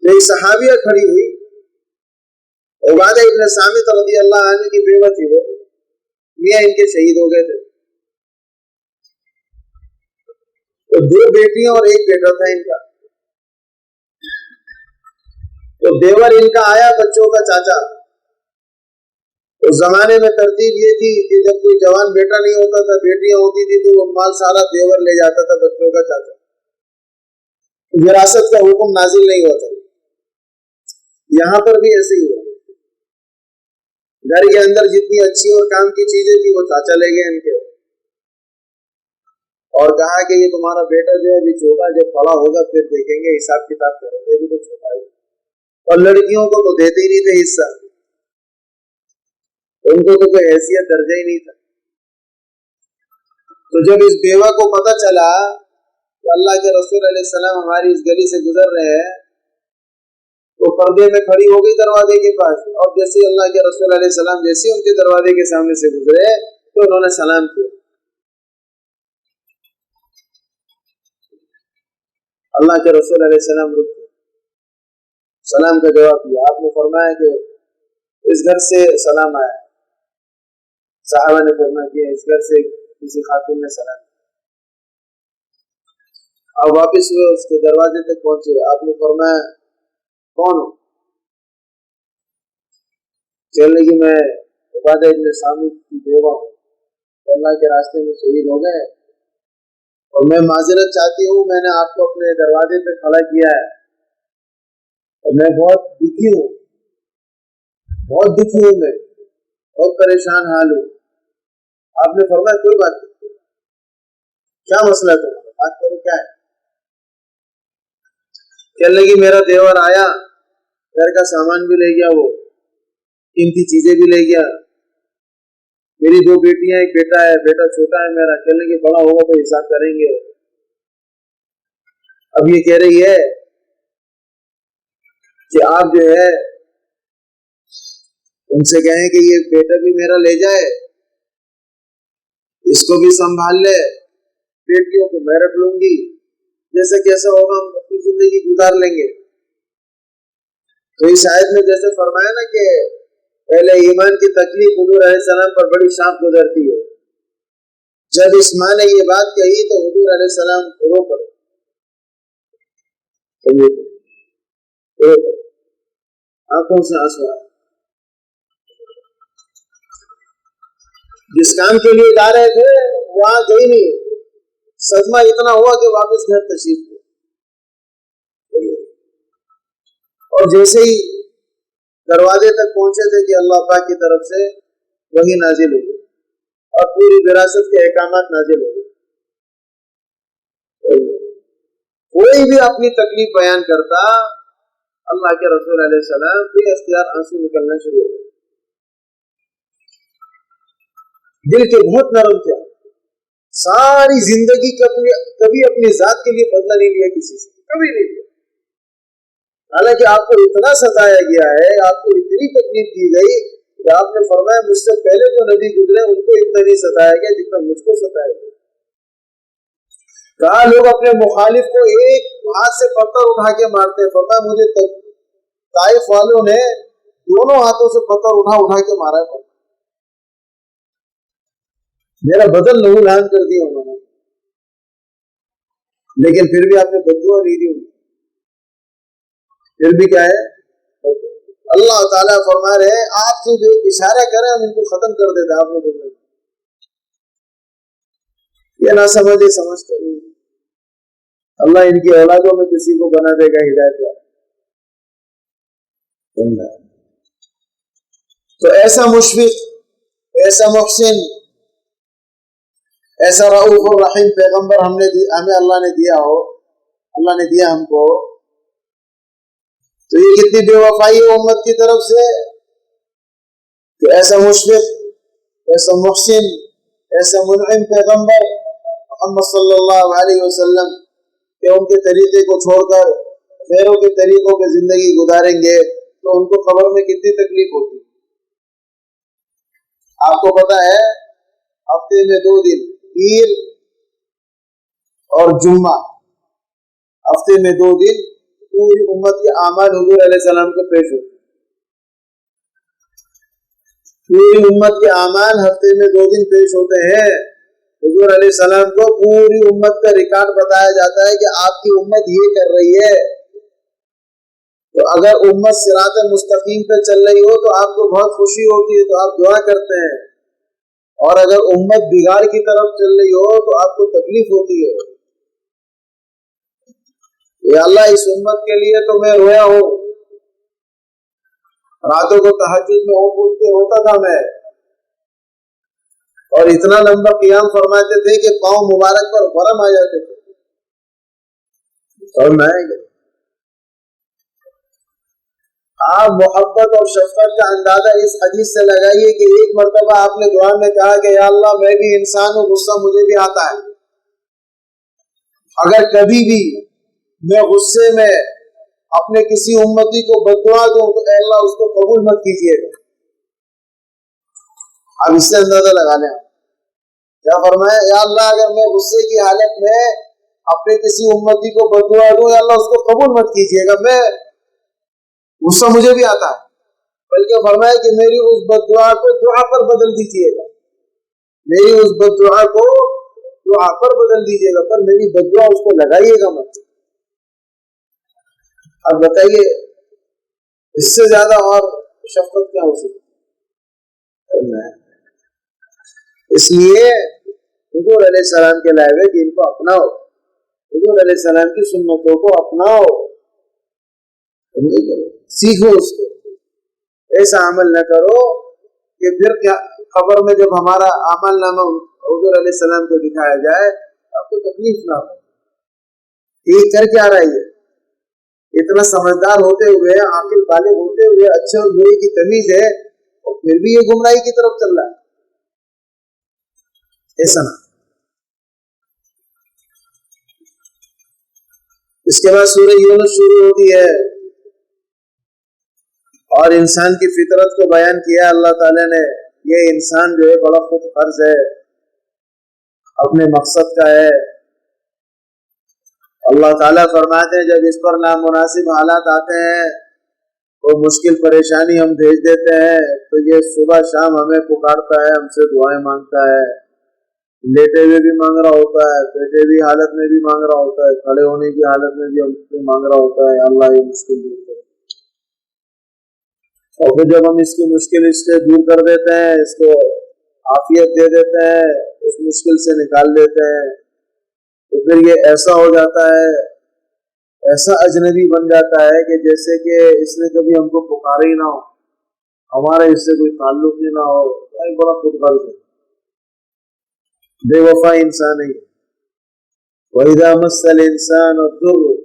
ایک صحابیہ کھڑی ہوئی، عبادہ ابن صامت رضی اللہ عنہ کی بیوہ تھی، وہ میاں ان کے شہید ہو گئے تھے، تو دو بیٹیاں اور ایک بیٹا تھا ان کا، تو دیور ان کا آیا بچوں کا چاچا، اس زمانے میں ترتیب یہ تھی کہ جب کوئی جوان بیٹا نہیں ہوتا تھا، بیٹیاں ہوتی تھی، تو وہ مال سارا دیور لے جاتا تھا بچوں کا چاچا. وراثت کا حکم نازل نہیں ہوتا. یہاں پر بھی ایسے ہی ہوا. گھر کے اندر جتنی اچھی اور کام کی چیزیں تھی وہ چاچا لے گئے ان کے، اور کہا کہ یہ تمہارا بیٹا جو ہے ابھی چھوٹا، جب بڑا ہوگا پھر دیکھیں گے، حساب کتاب کریں گے، ابھی تو چھوٹا ہے. اور لڑکیوں کو تو دیتے ہی نہیں تھے حصہ، ان کو تو کوئی حیثیت درجہ ہی نہیں تھا. تو جب اس بیوہ کو پتہ چلا کہ اللہ کے رسول علیہ السلام ہماری اس گلی سے گزر رہے ہیں، تو پردے میں کھڑی ہو گئی دروازے کے پاس، اور جیسے اللہ کے رسول علیہ السلام جیسے ان کے دروازے کے سامنے سے گزرے تو انہوں نے سلام کیا. اللہ کے رسول علیہ السلام رک گئے، سلام کا جواب دیا. آپ نے فرمایا کہ اس گھر سے سلام آیا. صحابہ نے فرمایا کہ اس گھر سے کسی خاتون نے سلام کیا. اب واپس ہوئے، اس کے دروازے تک پہنچے. آپ نے فرمایا کون ہو؟ چلنے کی میں عبادہ ابن صامت کی بیوہ ہوں، اللہ کے راستے میں شہید ہو گئے، اور میں معذرت چاہتی ہوں، میں نے آپ کو اپنے دروازے پہ کھڑا کیا ہے اور میں بہت دکھی ہوں، میں بہت پریشان حال ہوں. آپ نے فرمایا کوئی بات نہیں، کیا مسئلہ ہے تمہارا، بات کرو کیا ہے. کہنے لگی میرا دیور آیا، گھر کا سامان بھی لے گیا، وہ قیمتی چیزیں بھی لے گیا، میری 2 بیٹیاں، ایک بیٹا ہے، بیٹا چھوٹا ہے میرا. کہنے لگی بڑا ہوگا تو حساب کریں گے. اب یہ کہہ رہی ہے کہ آپ جو ہے ان سے کہیں کہ یہ بیٹا بھی میرا لے جائے، اس کو بھی سنبھال لے، بیٹیوں کو میں رکھ لوں گی، جیسے کیسا ہوگا ہم اپنی زندگی گزار لیں گے. تو اس آیت میں جیسے فرمایا نا کہ پہلے ایمان کی تکلیف حضور علیہ السلام پر بڑی شاپ گزرتی ہے. جب اس ماں نے یہ بات کہی تو حضور علیہ السلام رو پڑے، آنکھوں سے آنسو آئے. جس کام کے لیے جا رہے تھے وہاں گئی نہیں، صدمہ اتنا ہوا کہ واپس گھر تشریف لے. اور جیسے ہی دروازے تک پہنچے تھے کہ اللہ پاک کی طرف سے وحی نازل ہو گئی اور پوری وراثت کے احکامات نازل ہو گئے. کوئی بھی اپنی تکلیف بیان کرتا، اللہ کے رسول علیہ السلام بے اختیار آنسو نکلنا شروع ہو گئے. دل کے بہت نرم تھے، ساری زندگی کبھی اپنی ذات کے لیے بدلہ نہیں لیا کسی سے، کبھی نہیں لیا. حالانکہ آپ کو اتنا ستایا گیا ہے، آپ کو اتنی تکلیف دی گئی کہ آپ نے فرمایا مجھ سے پہلے جو نبی گزرے ان کو اتنا نہیں ستایا گیا جتنا مجھ کو ستایا گیا. کہا لوگ اپنے مخالف کو ایک ہاتھ سے پتھر اٹھا کے مارتے، فرمایا مجھے طائف والوں نے دونوں ہاتھوں سے پتھر اٹھا کے مارا ہے، میرا بدن لہو لہان کر دیا انہوں نے، لیکن پھر بھی آپ نے بددعا نہیں دی. پھر بھی کیا ہے، اللہ تعالیٰ فرما رہے ہیں آپ سے جو اشارہ کریں ہم ان کو ختم کر دیتے. آپ نے یہ نہ سمجھے، سمجھتے نہیں. اللہ ان کی اولادوں میں کسی کو بنا دے گا ہدایت والا. تو ایسا مشفق، ایسا محسن، ایسا رؤوف الرحیم پیغمبر ہمیں اللہ نے دیا ہو، اللہ نے دیا ہم کو، تو یہ کتنی بے وفائی ہے امت کی طرف سے کہ ایسا مشفق، ایسا محسن، ایسا منعم پیغمبر محمد صلی اللہ علیہ وسلم کہ ان کے طریقے کو چھوڑ کر غیروں کے طریقوں کی زندگی گزاریں گے تو ان کو قبر میں کتنی تکلیف ہوتی. آپ کو پتا ہے ہفتے میں 2 دن، پیر اور جمعہ، ہفتے میں 2 دن پوری امت کے اعمال حضور علیہ السلام کو پیش ہوتے. پوری امت کے اعمال ہفتے میں 2 دن پیش ہوتے ہیں. حضور علیہ السلام کو پوری امت کا ریکارڈ بتایا جاتا ہے کہ آپ کی امت یہ کر رہی ہے. تو اگر امت صراط مستقیم پہ چل رہی ہو تو آپ کو بہت خوشی ہوتی ہے، تو آپ دعا کرتے ہیں، اور اگر امت بگاڑ کی طرف چل رہی ہو تو آپ کو تکلیف ہوتی ہے۔ یا اللہ اس امت کے لیے تو میں رویا ہوں، راتوں کو تہجد میں اٹھ کے ہوتا تھا میں، اور اتنا لمبا قیام فرماتے تھے کہ پاؤں مبارک پر ورم آ جاتے تھے۔ اور میں آپ محبت اور شفقت کا اندازہ اس حدیث سے لگائیے کہ ایک مرتبہ آپ نے دعا میں کہا کہ یا اللہ میں بھی انسان ہوں، غصہ مجھے بھی آتا ہے، اگر کبھی بھی میں غصے میں اپنے کسی امتی کو بددعا دوں تو اے اللہ اس کو قبول مت کیجیے گا۔ اب اس سے اندازہ لگا لیں کیا فرمایا، یا اللہ اگر میں غصے کی حالت میں اپنے کسی امتی کو بددعا دوں، یا اللہ اس کو قبول مت کیجیے گا، میں غصہ مجھے بھی آتا ہے، بلکہ فرمایا کہ میری اس بددعا کو دعا پر بدل دیجیے گا، میری اس بددعا کو دعا پر بدل دیجیے گا، پر میری بددعا اس کو لگائیے گا مت۔ اب بتائیے اس سے زیادہ اور شفقت کیا ہو سکتی ہے؟ اس لیے حضور علیہ السلام کے لائے ہوئے دین کو اپناؤ، حضور علیہ السلام کی سنتوں کو اپناؤ، سیکھو اس کو، ایسا عمل نہ کرو کہ پھر کیا خبر میں جب ہمارا عمل نامہ حضور علیہ السلام کو دکھایا جائے آپ کو تکلیف نہ ہو۔ یہ کر کیا رہی ہے؟ اتنا سمجھدار ہوتے ہوئے، عاقل بالغ ہوتے ہوئے، اچھے اور برے کی تمیز ہے، اور پھر بھی یہ گمراہی کی طرف چل رہا ہے، ایسا نہ۔ اس کے بعد سورہ یونس شروع ہوتی ہے اور انسان کی فطرت کو بیان کیا اللہ تعالیٰ نے۔ یہ انسان جو ہے بڑا خود غرض ہے، اپنے مقصد کا ہے۔ اللہ تعالیٰ فرماتے ہیں جب اس پر نامناسب حالات آتے ہیں اور مشکل پریشانی ہم بھیج دیتے ہیں تو یہ صبح شام ہمیں پکارتا ہے، ہم سے دعائیں مانگتا ہے، لیٹے ہوئے بھی مانگ رہا ہوتا ہے، بیٹھے ہوئی حالت میں بھی مانگ رہا ہوتا ہے، کھڑے ہونے کی حالت میں بھی ہم سے مانگ رہا ہوتا ہے اللہ یہ مشکل دور کرے۔ اور پھر جب ہم اس کی مشکل اس سے دور کر دیتے ہیں، اس کو عافیت دے دیتے ہیں، اس مشکل سے نکال دیتے ہیں، تو پھر یہ ایسا ہو جاتا ہے، ایسا اجنبی بن جاتا ہے کہ جیسے کہ اس نے کبھی ہم کو پکارا ہی نہ ہو، ہمارے اس سے کوئی تعلق ہی نہ ہو، بڑا خود غرض ہے، بے وفا انسان ہے۔ وَإِذَا مَسَّ الْإِنسَانَ الضُّرُّ،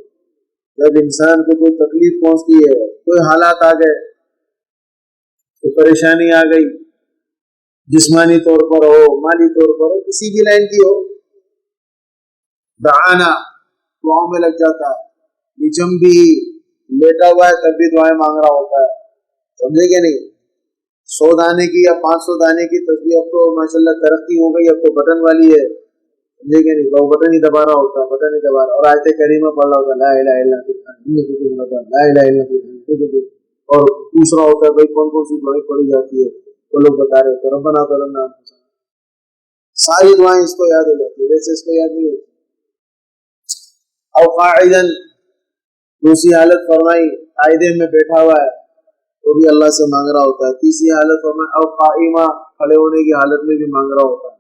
جب انسان کو کوئی تکلیف پہنچتی ہے، کوئی حالات آ گئے، تو پریشانی آ گئی، جسمانی طور پر ہو، مالی طور پر ہو، کسی بھی لائن کی ہو، دعانا دعاؤں میں لگ جاتا ہے، نچم بھی لیٹا ہوا ہے تب بھی دعائیں مانگ رہا ہوتا ہے، سمجھے کہ نہیں؟ 100 دانے کی یا 500 دانے کی تسبیح اب تو ماشاءاللہ ترقی ہو گئی، اب تو بٹن والی ہے، سمجھے کہ نہیں؟ تو بٹن ہی دبا رہا ہوتا ہے، بٹن ہی دبا رہا، اور آیت کریمہ پڑھ رہا ہوتا ہے لا الہ الا اللہ لا الہ الا اللہ، اور پوچھ رہا ہوتا ہے بھائی کون کون سی دعائیں پڑھی جاتی ہے، تو لوگ بتا رہے ہوتے ہیں ربنا ظلمنا انفسنا، ساری دعائیں اس کو یاد ہو جاتی ہے، ویسے اس کو یاد نہیں ہوتی۔ او قاعدا، دوسری حالت فرمائی قاعدے میں بیٹھا ہوا ہے تو بھی اللہ سے مانگ رہا ہوتا ہے۔ تیسری حالت فرمائی او قائما، کھڑے ہونے کی حالت میں بھی مانگ رہا ہوتا ہے،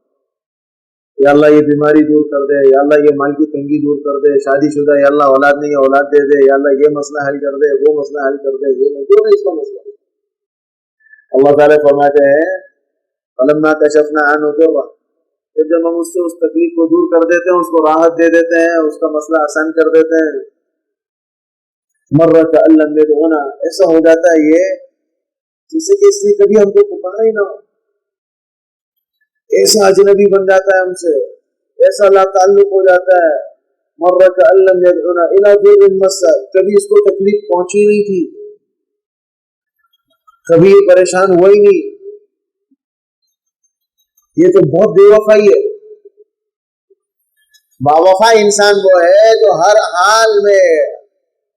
یا اللہ یہ بیماری دور کر دے، یا اللہ یہ مال کی تنگی دور کر دے، شادی شدہ یا اللہ اولاد نہیں ہے اولاد دے دے، یا اللہ یہ مسئلہ حل کر دے، وہ مسئلہ حل کر دے، یہ جو بھی اس کا مسئلہ ہے۔ اللہ تعالیٰ فرماتے ہیں فلما کشفنا عنہ ضرہ، جب ہم اس سے اس تکلیف کو دور کر دیتے ہیں، اس کو راحت دے دیتے ہیں، اس کا مسئلہ آسان کر دیتے ہیں، مرت ان لم يدعونا، ایسا ہو جاتا ہے یہ جیسے کہ اس نے کبھی ہم کو پکارا ہی نہ ہو، ایسا اجنبی بن جاتا ہے ہم سے، ایسا لا تعلق ہو جاتا ہے۔ مرت ان لم يدعونا الى ضر مس، کبھی اس کو تکلیف پہنچی نہیں تھی، کبھی یہ پریشان ہوا ہی نہیں، یہ تو بہت بے وفائی ہے۔ باوفا انسان وہ ہے جو ہر حال میں،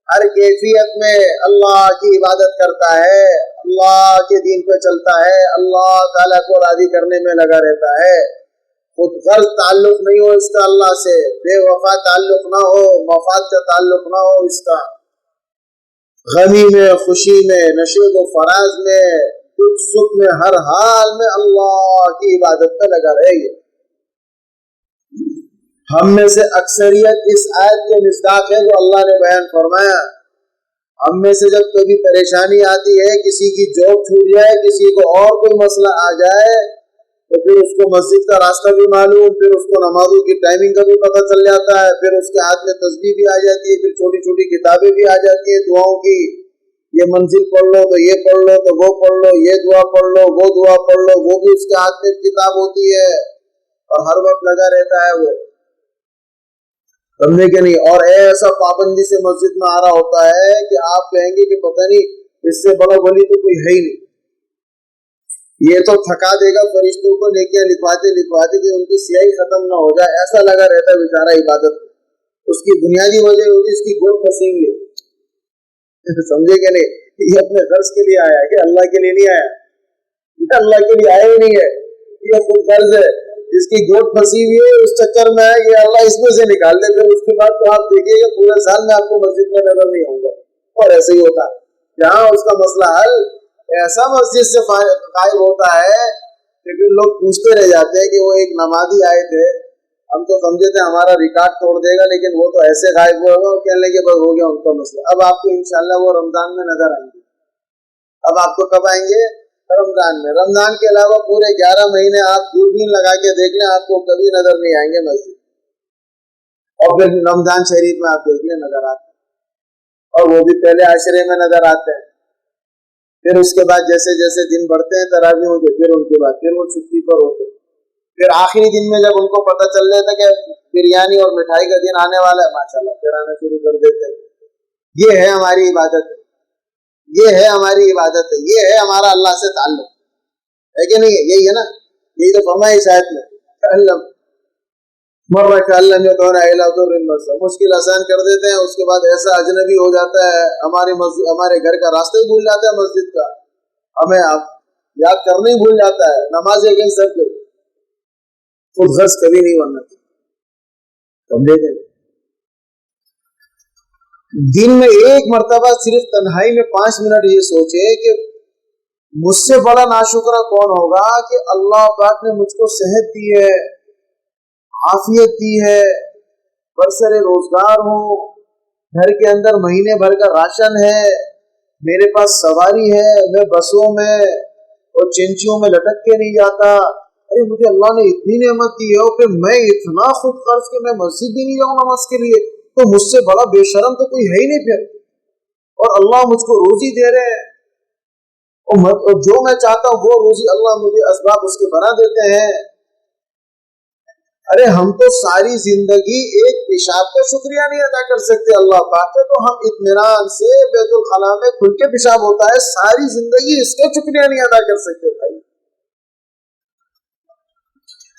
ہر کیفیت میں اللہ کی عبادت کرتا ہے، اللہ کے دین پہ چلتا ہے، اللہ تعالیٰ کو راضی کرنے میں لگا رہتا ہے، خود غرض تعلق نہیں ہو اس کا اللہ سے، بے وفا تعلق نہ ہو، مفاد کا تعلق نہ ہو اس کا، غمی میں، خوشی میں، نشیب و فراز میں، دکھ سکھ میں، ہر حال میں اللہ کی عبادت پہ لگا رہے گی۔ ہم میں سے اکثریت اس آیت کے مصداق ہے جو اللہ نے بیان فرمایا۔ ہم میں سے جب کبھی پریشانی آتی ہے، کسی کی جاب چھوٹ جائے، کسی کو اور کوئی مسئلہ آ جائے، تو پھر اس کو مسجد کا راستہ بھی معلوم، پھر اس کو نمازوں کی ٹائمنگ کا بھی پتہ چل جاتا ہے، پھر اس کے ہاتھ میں تسبیح بھی آ جاتی ہے، پھر چھوٹی چھوٹی کتابیں بھی آ جاتی ہیں دعاؤں کی، یہ منزل پڑھ لو تو یہ پڑھ لو تو وہ پڑھ لو، یہ دعا پڑھ لو وہ دعا پڑھ لو، وہ بھی اس کے ہاتھ میں کتاب ہوتی ہے اور ہر وقت لگا رہتا ہے وہ، سمجھے کہ نہیں؟ اور ایسا پابندی سے مسجد میں آ رہا ہوتا ہے کہ آپ کہیں گے کہ پتہ نہیں اس سے بڑا ولی تو کوئی ہے ہی نہیں، یہ تو تھکا دے گا فرشتوں کو نیکیاں لکھواتے لکھواتے کہ ان کی سیاہی ختم نہ ہو جائے، ایسا لگا رہتا ہے بیچارہ عبادت۔ اس کی بنیادی وجہ ہوتی ہے اس کی گود پھنسی ہوئی ہے، سمجھے کہ نہیں؟ یہ اپنے غرض کے لیے آیا ہے کہ اللہ کے لیے نہیں آیا، یہ اللہ کے لیے آیا ہی نہیں ہے، یہ خود غرض ہے، اس کی گود پھنسی ہوئی ہے، اس چکر میں ہے کہ اللہ اس میں سے نکال دے، پھر اس کے بعد تو آپ دیکھیے کہ پورے سال میں آپ کو مسجد میں نظر نہیں آؤں گا۔ اور ایسے ہی ہوتا ہے جہاں اس کا مسئلہ حل ایسا مسجد سے قائم ہوتا ہے کہ پھر لوگ پوچھتے رہ جاتے ہیں کہ وہ ایک نمازی آئے تھے، ہم تو سمجھے تھے ہمارا ریکارڈ توڑ دے گا، لیکن وہ تو ایسے غائب ہوئے گا، کہنے لگے بس ہو گیا ان کا مسئلہ۔ اب آپ کو انشاءاللہ وہ رمضان میں نظر آئیں گے۔ اب آپ کو کب آئیں گے؟ رمضان میں۔ رمضان کے علاوہ پورے 11 مہینے آپ دوربین لگا کے دیکھ لیں، آپ کو کبھی نظر نہیں آئیں گے مسجد، اور پھر رمضان شریف میں آپ دیکھ لیں نظر آتے ہیں، اور وہ بھی پہلے عشرے میں نظر آتے ہیں، پھر اس کے بعد جیسے جیسے دن بڑھتے ہیں تراویح ہوتے، پھر ان کے بعد پھر وہ چھٹی پر ہوتے، پھر آخری دن میں جب ان کو پتہ چل جاتا کہ بریانی اور مٹھائی کا دن آنے والا ہے، ماشاءاللہ پھر آنا شروع کر دیتے ہیں۔ یہ ہے ہماری عبادت، یہ ہے ہماری عبادت ہے، یہ ہے ہمارا اللہ سے تعلق، ہے کہ نہیں؟ یہی ہے نا، یہی تو فرمایا اس آیت میں، مشکل آسان کر دیتے ہیں، اس کے بعد ایسا اجنبی ہو جاتا ہے ہمارے گھر کا راستہ ہی بھول جاتا ہے، مسجد کا ہمیں یاد کرنا ہی بھول جاتا ہے، نماز ایک ہی سب خود غرض کبھی نہیں بننا چاہیے۔ دن میں ایک مرتبہ صرف تنہائی میں 5 منٹ یہ سوچے کہ مجھ سے بڑا ناشکرہ کون ہوگا کہ اللہ پاک نے مجھ کو صحت دی ہے، عافیت دی ہے، برسر روزگار ہوں، گھر کے اندر مہینے بھر کا راشن ہے، میرے پاس سواری ہے، میں بسوں میں اور چنچیوں میں لٹک کے نہیں جاتا، ارے مجھے اللہ نے اتنی نعمت دی ہے، اور پھر میں اتنا خود قرض کہ میں مسجد بھی نہیں جاؤں نماز کے لیے، تو مجھ سے بڑا بے شرم تو کوئی ہے ہی نہیں پھر، اور اللہ مجھ کو روزی دے رہے ہیں، اور جو میں چاہتا ہوں وہ روزی اللہ مجھے اسباب اس کے بنا دیتے ہیں۔ ارے ہم تو ساری زندگی ایک پیشاب کا شکریہ نہیں ادا کر سکتے اللہ پاک کا، تو ہم اطمینان سے بیت الخلاء میں کھل کے پیشاب ہوتا ہے، ساری زندگی اس کا شکریہ نہیں ادا کر سکتے بھائی۔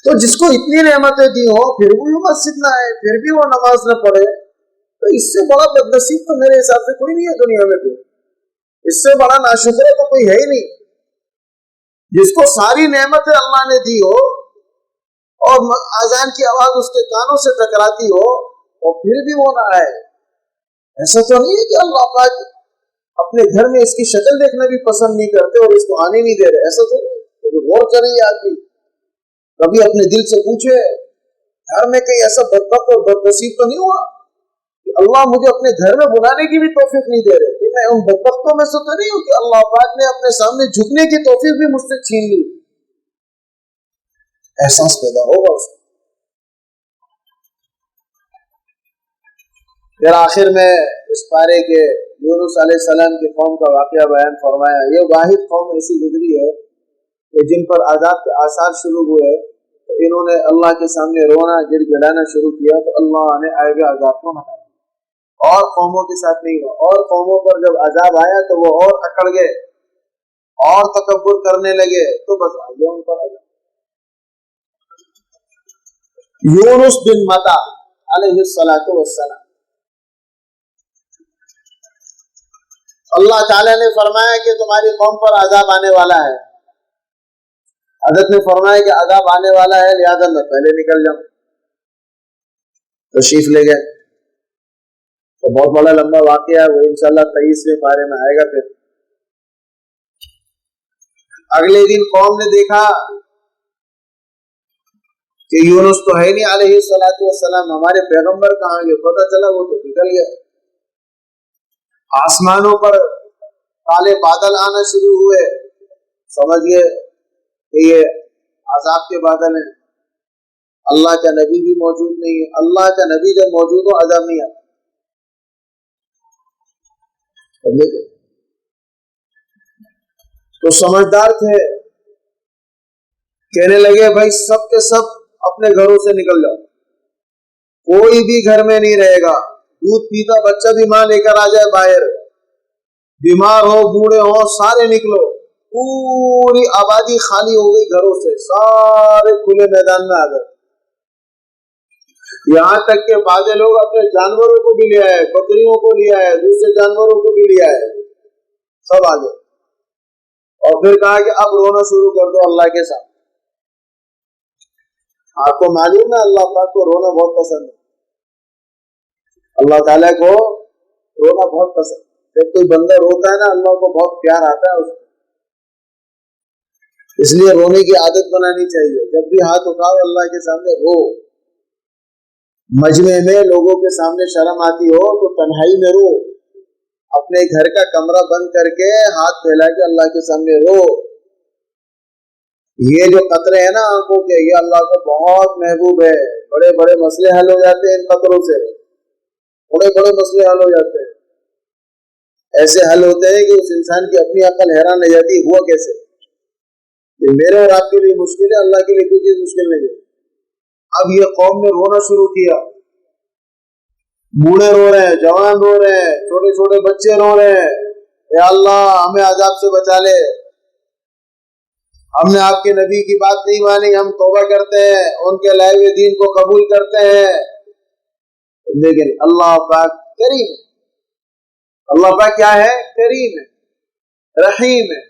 تو جس کو اتنی نعمتیں دی ہوں پھر بھی وہ مسجد نہ آئے، پھر بھی وہ نماز نہ پڑھے، تو اس سے بڑا بدنصیب تو میرے حساب سے کوئی نہیں ہے دنیا میں، پھر اس سے بڑا ناشکر تو کوئی ہے ہی نہیں۔ جس کو ساری نعمتیں اللہ نے دی ہو اور اذان کی آواز اس کے کانوں سے ٹکراتی ہو اور پھر بھی وہ نہ آئے، ایسا تو نہیں ہے کہ اللہ پاک اپنے گھر میں اس کی شکل دیکھنا بھی پسند نہیں کرتے اور اس کو آنے نہیں دے رہے، ایسا تو نہیں۔ غور کریے آدمی، کبھی اپنے دل سے پوچھے گھر میں کہیں ایسا بدبخت اور بدنصیب تو نہیں ہوا کہ اللہ مجھے اپنے گھر میں بلانے کی بھی توفیق نہیں دے رہے، کہ میں ان بدبختوں میں سے تو نہیں ہوں کہ اللہ پاک نے اپنے سامنے جھکنے کی توفیق بھی مجھ سے چھین لی۔ احساس پیدا ہوگا اس کو۔ پھر آخر میں اس پارے کے یونس علیہ السلام کی قوم کا واقعہ بیان فرمایا۔ یہ واحد قوم ایسی گزری ہے کہ جن پر عذاب کے آثار شروع ہوئے تو انہوں نے اللہ کے سامنے رونا گر گڑانا شروع کیا تو اللہ نے آئے ہوئے عذاب کو ہٹایا۔ اور قوموں کے ساتھ نہیں ہوا، اور قوموں پر جب عذاب آیا تو وہ اور اکڑ گئے اور تکبر کرنے لگے تو بس آ گیا ان پر عذاب۔ یونس بن متا علیہ السلام، اللہ تعالیٰ نے فرمایا کہ تمہاری قوم پر عذاب آنے والا ہے، حضرت نے فرمایا کہ عذاب آنے والا ہے لہذا میں پہلے نکل جاؤں، تشریف لے گئے۔ تو بہت بڑا لمبا واقعہ ہے، وہ انشاءاللہ 23ویں پارے میں آئے گا۔ پھر اگلے دن قوم نے دیکھا کہ یونس تو ہے نہیں علیہ السلام، ہمارے پیغمبر کہاں گئے؟ پتہ چلا وہ تو نکل گیا۔ آسمانوں پر کالے بادل آنا شروع ہوئے، سمجھ گئے کہ یہ عذاب کے بادل ہیں۔ اللہ کا نبی بھی موجود نہیں ہے، اللہ کا نبی جب موجود ہو عذاب نہیں آتا۔ تو سمجھدار تھے، کہنے لگے بھائی سب کے سب اپنے گھروں سے نکل جاؤ، کوئی بھی گھر میں نہیں رہے گا، دودھ پیتا بچہ بھی ماں لے کر آ جائے باہر، بیمار ہو بوڑھے ہو سارے نکلو۔ پوری آبادی خالی ہو گئی گھروں سے، سارے کھلے میدان میں آ گئے، یہاں تک کہ بعض لوگ اپنے جانوروں کو بھی لے آئے، بکریوں کو لے آئے، دوسرے جانوروں کو بھی لے آئے، سب آ گئے۔ اور پھر کہا کہ اب رونا شروع کر دو اللہ کے ساتھ۔ آپ کو معلوم ہے اللہ پاک کو رونا بہت پسند ہے، اللہ تعالیٰ کو رونا بہت پسند ہے۔ جب کوئی بندہ روتا ہے نا اللہ کو بہت پیار آتا ہے اس کو، اس لیے رونے کی عادت بنانی چاہیے۔ جب بھی ہاتھ اٹھاؤ اللہ کے سامنے رو، مجمع میں لوگوں کے سامنے شرم آتی ہو تو تنہائی میں رو، اپنے گھر کا کمرہ بند کر کے ہاتھ پھیلا کے اللہ کے سامنے رو۔ یہ جو قطرے ہیں نا آنکھوں کے، یہ اللہ کو بہت محبوب ہے، بڑے بڑے مسئلے حل ہو جاتے ہیں ان قطروں سے، بڑے بڑے مسئلے حل ہو جاتے ہیں، ایسے حل ہوتے ہیں کہ اس انسان کی اپنی عقل حیران رہ جاتی ہوا کیسے۔ یہ میرے اور آپ کے لیے مشکل ہے، اللہ کے لیے کوئی چیز مشکل نہیں ہے۔ اب یہ قوم نے رونا شروع کیا، بوڑھے رو رہے ہیں، جوان رو رہے ہیں، چھوٹے چھوٹے بچے رو رہے ہیں، اے اللہ ہمیں عذاب سے بچا لے، ہم نے آپ کے نبی کی بات نہیں مانی، ہم توبہ کرتے ہیں، ان کے لائے ہوئے دین کو قبول کرتے ہیں۔ لیکن اللہ پاک کریم ہے، اللہ پاک کیا ہے؟ کریم ہے، رحیم ہے۔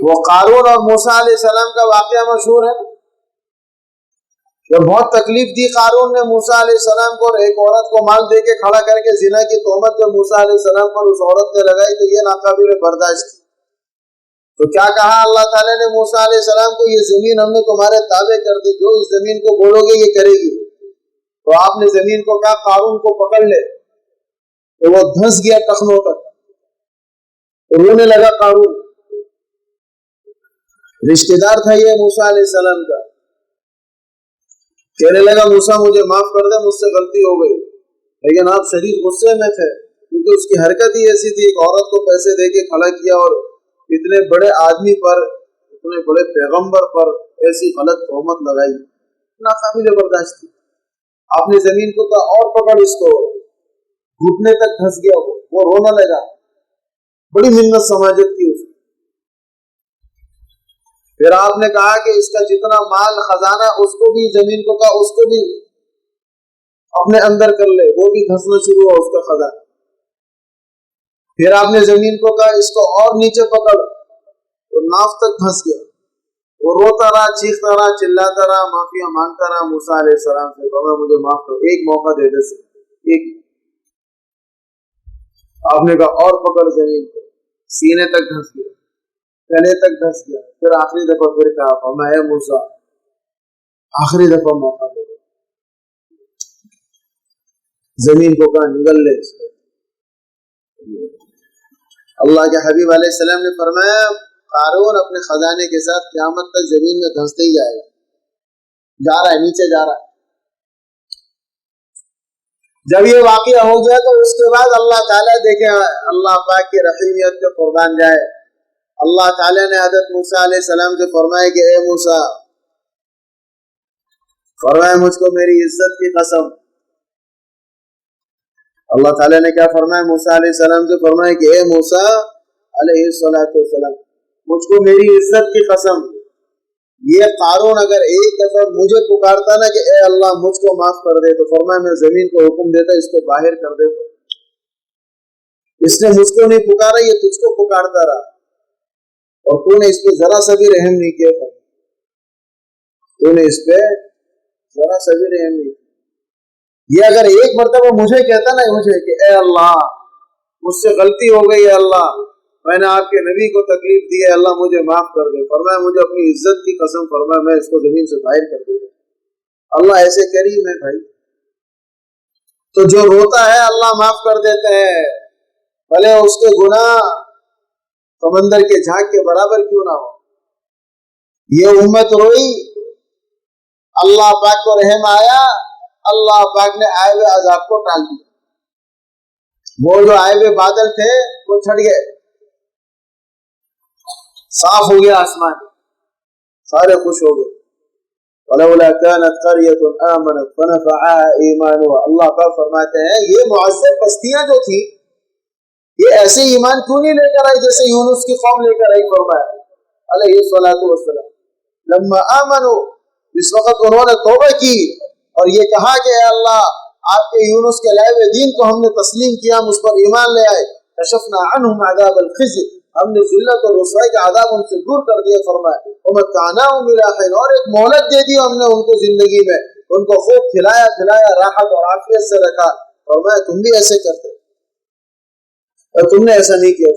وہ قارون اور موسیٰ علیہ السلام کا واقعہ مشہور ہے، جب بہت تکلیف دی قارون نے موسیٰ علیہ السلام کو، اور ایک عورت کو مال دے کے کھڑا کر کے زنا کی تہمت جب موسیٰ علیہ السلام پر اس عورت نے لگائی تو یہ ناقابل برداشت تھی۔ تو کیا کہا اللہ تعالیٰ نے موسیٰ علیہ السلام کو؟ یہ زمین ہم نے تمہارے تابع کر دی، جو اس زمین کو بولو گے یہ کرے گی۔ تو آپ نے زمین کو کہا قارون کو پکڑ لے، تو وہ دھنس گیا ٹخنوں تک، رونے لگا قارون، رشتہ دار تھا یہ موسیٰ علیہ السلام کا، کہنے لگا موسیٰ مجھے معاف کر دے، مجھ سے غلطی ہو گئی۔ لیکن آپ شدید غصے میں تھے کیونکہ اس کی حرکت ہی ایسی تھی، ایک عورت کو پیسے دے کے کھڑا کیا اور اتنے بڑے آدمی پر، اتنے بڑے پیغمبر پر ایسی غلط تہمت لگائی، ناقابل برداشت تھی۔ آپ نے زمین کو کہا اور پکڑ اس کو، گھٹنے تک دھس گیا، وہ رونا لگا، بڑی منت سماجت کی اس نے۔ پھر آپ نے کہا کہ اس کا جتنا مال خزانہ، اس کو بھی، زمین کو کہا اس کو بھی اپنے اندر کر لے، وہ بھی دھسنا شروع ہوا اس کا خزانہ۔ پھر آپ نے زمین کو کہا اس کو اور نیچے پکڑ، تو ناف تک دھس گیا، وہ روتا رہا، چیختا رہا، چلاتا رہا، معافیا مانگتا رہا موسیٰ علیہ السلام سے، بابا مجھے معاف کرو، ایک موقع دے دے سے ایک۔ آپ نے کہا اور پکڑ زمین کو، سینے تک دھس گیا، گلے تک دھس گیا۔ پھر آخری دفعہ پھر کہا اے موسیٰ آخری دفعہ موقع دے دو، زمین کو کہا نگل لے اس کو۔ اللہ کے حبیب علیہ السلام نے فرمایا قارون اپنے خزانے کے ساتھ قیامت تک زمین میں دھنستے ہی جائے گا، جا رہا ہے نیچے جا رہا ہے۔ جب یہ واقعہ ہو گیا تو اس کے بعد اللہ تعالیٰ، دیکھیں اللہ پاک کی رحیمیت کے قربان جائے، اللہ تعالیٰ نے حضرت موسیٰ علیہ السلام سے فرمایا کہ اے موسیٰ، فرمایا مجھ کو میری عزت کی قسم، اللہ تعالیٰ نے کیا فرمایا موسیٰ علیہ السلام سے؟ فرمایا کہ اے موسیٰ علیہ السلام، مجھ کو میری عزت کی قسم، یہ قارون اگر ایک دفعہ مجھے پکارتا نا کہ اے اللہ مجھ کو معاف کر دے، تو فرمایا میں زمین کو حکم دیتا اس کو باہر کر دیتا۔ اس نے مجھ کو نہیں پکارا، یہ تجھ کو پکارتا رہا، اور تو نے اس پہ ذرا سا بھی رحم نہیں کیا تھا، تو نے اس پہ ذرا سا بھی رحم نہیں. یہ اگر ایک مرتبہ مجھے کہتا نا مجھے کہ اے اللہ مجھ سے غلطی ہو گئی ہے اللہ, میں نے آپ کے نبی کو تکلیف دی ہے, اللہ مجھے معاف کر دے. فرمایا مجھے اپنی عزت کی قسم, فرمایا میں اس کو زمین سے باہر کر دوں. اللہ ایسے کریم ہے بھائی. تو جو روتا ہے اللہ معاف کر دیتے ہیں, بھلے اس کے گناہ سمندر کے جھاگ کے برابر کیوں نہ ہو. یہ امت روئی, اللہ پاک کو رحم آیا, اللہ پاک نے آئے ہوئے عذاب کو ٹال دیا. وہ جو آئے ہوئے بادل تھے وہ چھٹ گئے, صاف ہو گیا آسمان, سارے خوش ہو گئے. وَلَوْلَا كَانَتْ قَرْيَةٌ آمَنَتْ فَنَفَعَهَا إِيمَانُهَا. اللہ پاک فرماتے ہیں یہ معذب بستیاں جو تھیں یہ ایسے ایمان کیوں نہیں لے کر آئی جیسے یونس کی قوم لے کر آئی. فرمایا علیہ الصلوۃ والسلام لما آمنوا, اس وقت انہوں نے توبہ کی اور یہ کہا کہ اے اللہ آپ کے یونس کے لائے ہوئے دین کو ہم نے تسلیم کیا, ہم اس پر ایمان لے آئے. کشفنا عنہم عذاب الخزي, ہم نے ذلت اور رسوائی کا عذاب ان سے دور کر دیا. فرمایا ومتعناهم الى حين, اور ایک مہلت دے دی ہم نے ان کو زندگی میں, ان کو خوب کھلایا راحت اور عافیت سے رکھا. فرمایا تم بھی ایسے کرتے اور تم نے ایسا نہیں کیا.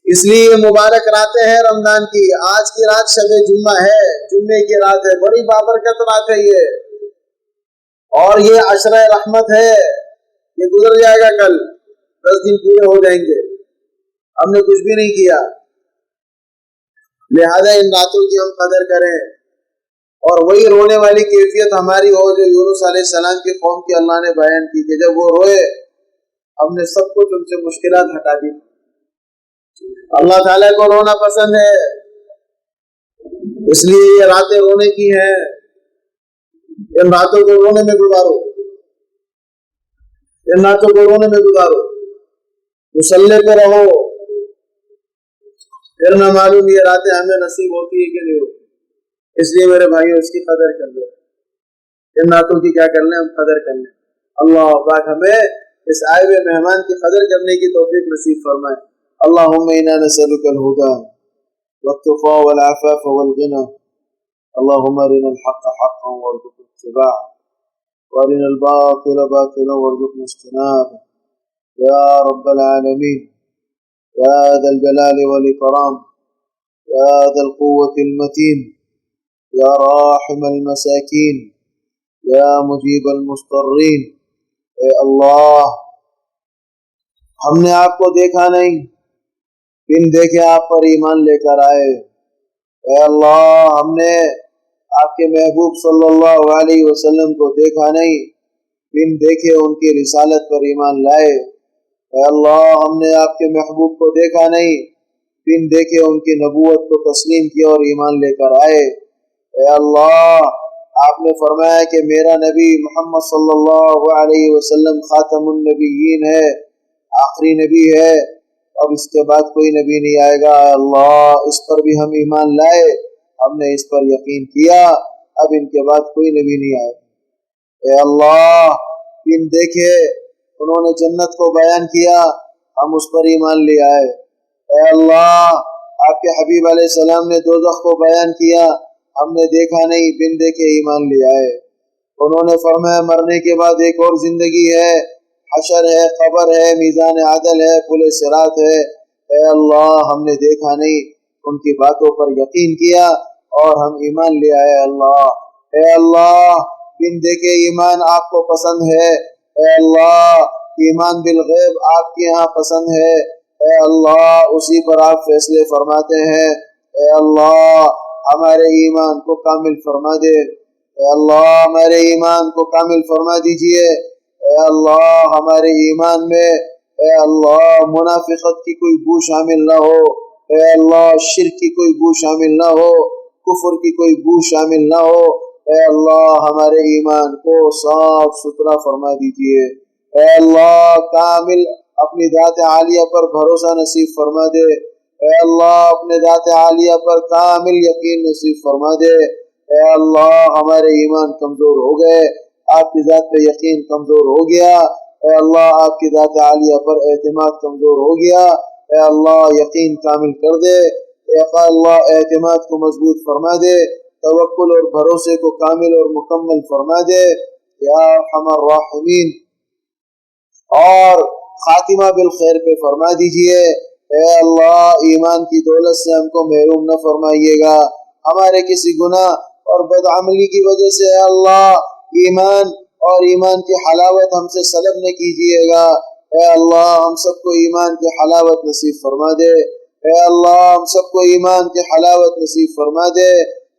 اس لیے مبارک راتیں ہیں رمضان کی. آج کی رات شب جمعہ ہے, جمعے کی رات ہے, بڑی بابرکت رات ہے یہ, اور یہ عشرہ رحمت ہے. یہ گزر جائے گا کل, 10 دن پورے ہو جائیں گے, ہم نے کچھ بھی نہیں کیا. لہذا ان راتوں کی ہم قدر کریں اور وہی رونے والی کیفیت ہماری ہو جو یونس علیہ السلام کی قوم کی اللہ نے بیان کی کہ جب وہ روئے ہم نے سب کچھ ان سے مشکلات ہٹا دی. اللہ تعالیٰ کو رونا پسند ہے, اس لیے یہ راتیں رونے کی ہیں. ان راتوں کو رونے میں گزارو, ان راتوں کو رونے میں گزارو. مصلی پہ رہو, پھر نہ معلوم یہ راتیں ہمیں نصیب ہوتی ہے کہ نہیں ہوتی. اس لیے میرے بھائیوں اس کی قدر کر لو. ان راتوں کی کیا کر لیں, ہم قدر کر لیں. اللہ پاک ہمیں اس آئے ہوئے مہمان کی قدر کرنے کی توفیق نصیب فرمائے. اللهم إنا نسألك الهدى والتقى والعفاف والغنى. اللهم أرنا الحق حقا وارزقنا اتباعه, وأرنا الباطل باطلا وارزقنا اجتنابه يا رب العالمين. يا ذا الجلال والإكرام, يا ذا القوة المتين, يا راحم المساكين, يا مجيب المضطرين. اے اللہ ہم نے آپ کو دیکھا نہیں, بن دیکھے آپ پر ایمان لے کر آئے. اے اللہ ہم نے آپ کے محبوب صلی اللہ علیہ وسلم کو دیکھا نہیں, بن دیکھے ان کی رسالت پر ایمان لائے. اے اللہ ہم نے آپ کے محبوب کو دیکھا نہیں, بن دیکھے ان کی نبوت کو تسلیم کیا اور ایمان لے کر آئے. اے اللہ آپ نے فرمایا کہ میرا نبی محمد صلی اللہ علیہ وسلم خاتم النبیین ہے, آخری نبی ہے, اب اس کے بعد کوئی نبی نہیں آئے گا. اے اللہ اس پر بھی ہم ایمان لائے, ہم نے اس پر یقین کیا, اب ان کے بعد کوئی نبی نہیں آئے. اے اللہ ان دیکھے انہوں نے جنت کو بیان کیا, ہم اس پر ایمان لے آئے. اے اللہ آپ کے حبیب علیہ السلام نے دوزخ کو بیان کیا, ہم نے دیکھا نہیں, بن دیکھے ایمان لے آئے. انہوں نے فرمایا مرنے کے بعد ایک اور زندگی ہے, حشر ہے, قبر ہے, میزان عدل ہے, پل صراط ہے. اے اللہ ہم نے دیکھا نہیں, ان کی باتوں پر یقین کیا اور ہم ایمان لے آئے. اللہ اے اللہ بن دیکھے ایمان آپ کو پسند ہے. اے اللہ ایمان بالغیب آپ کے ہاں پسند ہے. اے اللہ اسی پر آپ فیصلے فرماتے ہیں. اے اللہ ہمارے ایمان کو کامل فرما دے. اے اللہ ہمارے ایمان کو کامل فرما دیجئے. اے اللہ ہمارے ایمان میں اے اللہ منافقت کی کوئی بو شامل نہ ہو. اے اللہ شرک کی کوئی بو شامل نہ ہو, کفر کی کوئی بو شامل نہ ہو. اے اللہ ہمارے ایمان کو صاف ستھرا فرما دیجئے. اے اللہ کامل اپنی ذات عالیہ پر بھروسہ نصیب فرما دے. اے اللہ اپنے ذات عالیہ پر کامل یقین نصیب فرما دے. اے اللہ ہمارے ایمان کمزور ہو گئے, آپ کی ذات پہ یقین کمزور ہو گیا. اے اللہ آپ کی ذات عالیہ پر اعتماد کمزور ہو گیا. اے اللہ یقین کامل کر دے. اے اللہ اعتماد کو مضبوط فرما دے. توکل اور بھروسے کو کامل اور مکمل فرما دے یا ارحم الراحمین، اور خاتمہ بالخیر پہ فرما دیجئے۔ اے اللہ ایمان کی دولت سے ہم کو محروم نہ فرمائیے گا، ہمارے کسی گناہ اور بدعملی کی وجہ سے اے اللہ ایمان اور ایمان کی حلاوت ہم سے سلب نہ کیجیے گا۔ اے اللہ ہم سب کو ایمان کی حلاوت نصیب فرما دے، اے اللہ ہم سب کو ایمان کی حلاوت نصیب فرما دے،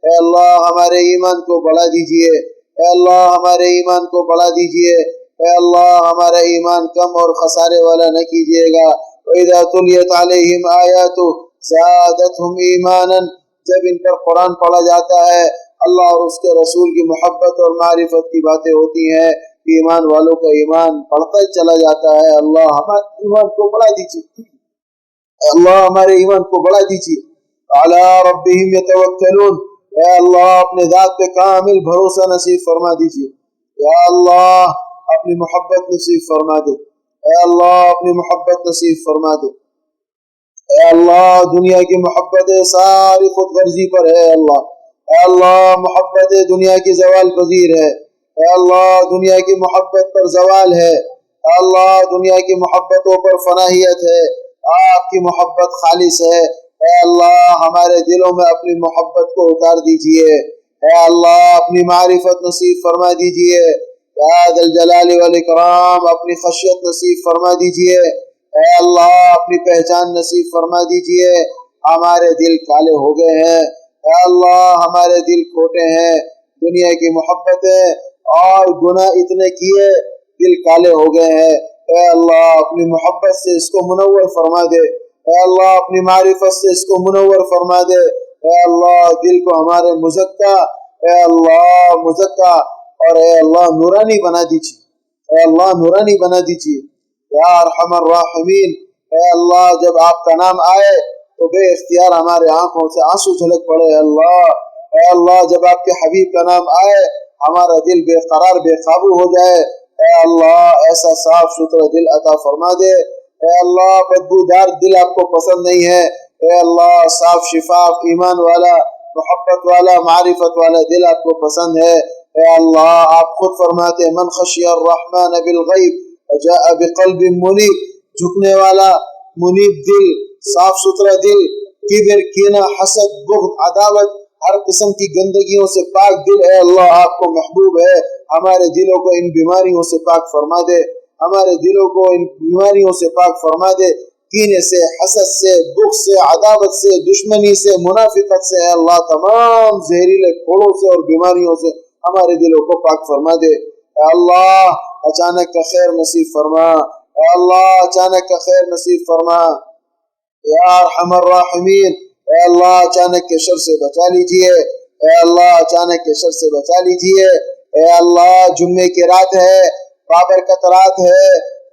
اے اللہ ہمارے ایمان کو بڑھا دیجیے، اے اللہ ہمارے ایمان کو بڑھا دیجیے، اے اللہ ہمارا ایمان کم اور خسارے والا نہ کیجیے گا۔ وَإِذَا تُلِيَتْ عَلَيْهِمْ آيَاتُهُ زَادَتْهُمْ إِيمَانًا، جب ان پر قرآن پڑھا جاتا ہے، اللہ اور اس کے رسول کی محبت اور معرفت کی باتیں ہوتی ہیں، ایمان والوں کا ایمان بڑھتا چلا جاتا ہے۔ اللہ ہمارے ایمان کو بڑھا دیجیے، اللہ ہمارے ایمان کو بڑھا دیجیے۔ عَلَىٰ رَبِّهِمْ يَتَوَكَّلُونَ، اے اللہ اپنے ذات پہ کامل بھروسہ نصیب فرما دیجیے۔ یا اللہ اپنی محبت نصیب فرما دے، اے اللہ اپنی محبت نصیب فرما دے، اے اللہ دنیا کی محبت ساری خود غرضی پر ہے، اللہ اے اللہ محبت دنیا کی زوال پذیر ہے، اے اللہ دنیا کی محبت پر زوال ہے، اے اللہ دنیا کی محبتوں پر فناہیت ہے، آپ کی محبت خالص ہے، اے اللہ ہمارے دلوں میں اپنی محبت کو اتار دیجئے، اے اللہ اپنی معرفت نصیب فرما دیجئے، یا ذا الجلال والاکرام اپنی خشیت نصیب فرما دیجئے، اے اللہ اپنی پہچان نصیب فرما دیجئے۔ ہمارے دل کالے ہو گئے ہیں، اے اللہ ہمارے دل کھوٹے ہیں، دنیا کی محبتیں اور گناہ اتنے کیے دل کالے ہو گئے ہیں، اے اللہ اپنی محبت سے اس کو منور فرما دے، اے اللہ اپنی معرفت سے اس کو منور فرما دے، اے اللہ دل کو ہمارے مزکا، اے اللہ مزکا اور اے اللہ نورانی بنا دیجیے، اے اللہ نورانی بنا دیجیے یا ارحم الراحمین۔ اے اللہ جب آپ کا نام آئے تو بے اختیار ہمارے آنکھوں سے آنسو جھلک پڑے، اے اللہ جب آپ کے حبیب کا نام آئے ہمارا دل بے قرار بے قابو ہو جائے، اے اللہ ایسا صاف ستھرا دل عطا فرما دے، اے اللہ بدبودار دل آپ کو پسند نہیں ہے، اے اللہ صاف شفاف ایمان والا محبت والا معرفت والا دل آپ کو پسند ہے، اے اللہ آپ خود فرماتے من خشی الرحمن بالغیب وجاء بقلب منیب، جھکنے والا منیب دل، صاف ستھرا دل، کبر کینہ حسد بغض عداوت ہر قسم کی گندگیوں سے پاک دل، اے اللہ آپ کو محبوب ہے، ہمارے دلوں کو ان بیماریوں سے پاک فرما دے، ہمارے دلوں کو ان بیماریوں سے پاک فرما دے، کینے سے حسد سے بغض سے عداوت سے دشمنی سے منافقت سے، اے اللہ تمام زہریلے پھوڑوں سے اور بیماریوں سے ہمارے دلوں کو پاک فرما دے، اے اللہ اچانک کا خیر نصیب فرما، اے اللہ اچانک کا خیر نصیب فرما یا ارحم الراحمین۔ اے اللہ اچانک کے شر سے بچا لیجئے، اے اللہ اچانک کے شر سے بچا لیجئے، اے اللہ جمعے کی رات ہے، بابرکت رات ہے،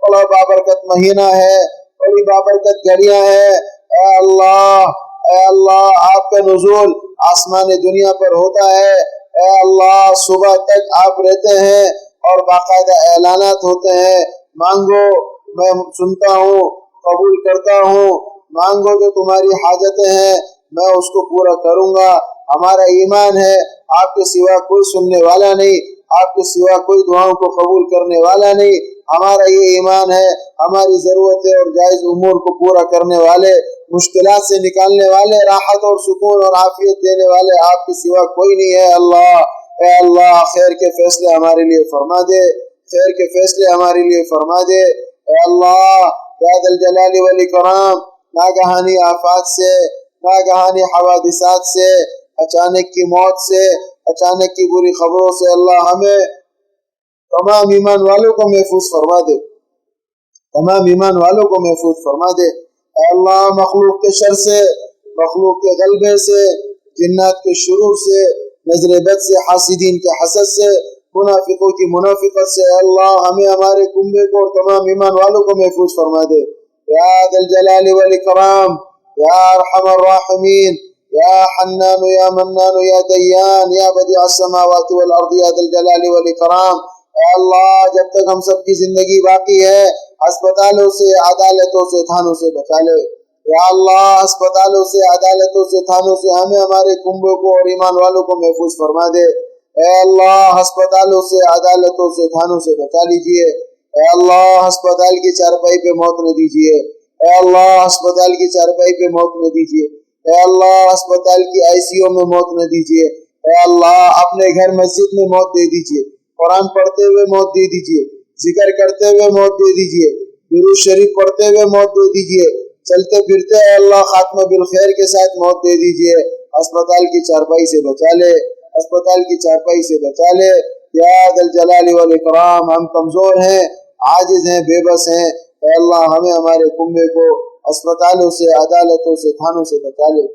بڑا بابرکت مہینہ ہے، بڑی بابرکت گھڑیاں ہیں، اے اللہ آپ کا نزول آسمان دنیا پر ہوتا ہے، اے اللہ صبح تک آپ رہتے ہیں اور باقاعدہ اعلانات ہوتے ہیں، مانگو میں سنتا ہوں قبول کرتا ہوں، مانگو جو تمہاری حاجتیں ہیں میں اس کو پورا کروں گا۔ ہمارا ایمان ہے آپ کے سوا کوئی سننے والا نہیں، آپ کے سوا کوئی دعاؤں کو قبول کرنے والا نہیں، ہمارا یہ ایمان ہے ہماری ضرورتیں اور جائز امور کو پورا کرنے والے، مشکلات سے نکالنے والے، راحت اور سکون اور عافیت دینے والے آپ کے سوا کوئی نہیں ہے۔ اللہ اے اللہ خیر کے فیصلے ہمارے لیے فرما دے، خیر کے فیصلے ہمارے لیے فرما دے، اے اللہ یا ذا الجلال والاکرام ناگہانی آفات سے، ناگہانی حوادثات سے، اچانک کی موت سے، اچانک کی بری خبروں سے اللہ ہمیں تمام ایمان والوں کو محفوظ فرما دے، تمام ایمان والوں کو محفوظ فرما دے، اے اللہ مخلوق کے شر سے، مخلوق کے غلبے سے، جنات کے شرور سے، نظر بد سے، حاسدین کے حسد سے، منافقوں کی منافقت سے، اے اللہ ہمیں ہمارے کنبے کو اور تمام ایمان والوں کو محفوظ فرما دے یا ذا الجلال والاکرام یا ارحم الراحمین یا حنان یا منان یا دیان یا بدیع السماوات والارض یا ذا الجلال والاکرام۔ اے اللہ جب تک ہم سب کی زندگی باقی ہے ہسپتالوں سے، عدالتوں سے، تھانوں سے بچا لے یا اللہ ہسپتالوں سے، عدالتوں سے، تھانوں سے ہمیں، ہمارے کنبوں کو اور ایمان والوں کو محفوظ فرما دے۔ اے اللہ ہسپتالوں سے، عدالتوں سے، تھانوں سے بچا لیجئے۔ اے اللہ ہسپتال کی چارپائی پہ موت نہ دیجیے۔ اے اللہ ہسپتال کی چارپائی پہ موت نہ دیجیے۔ اے اللہ ہسپتال کی آئی سی یو میں موت نہ دیجیے۔ اے اللہ اپنے گھر مسجد میں موت دے دیجیے، قرآن پڑھتے ہوئے موت دے دیجیے، ذکر کرتے ہوئے موت دے دیجیے، درود شریف پڑھتے ہوئے موت دے دیجیے، چلتے پھرتے اے اللہ خاتمہ بالخیر کے ساتھ موت دے دیجیے۔ اسپتال کی چارپائی سے بچا لے، اسپتال کی چارپائی سے بچا لے یا ذا الجلال والاکرام۔ ہم کمزور ہیں، عاجز ہیں، بے بس ہیں، اے اللہ ہمیں، ہمارے کنبے کو اسپتالوں سے، عدالتوں سے، تھانوں سے بچا لے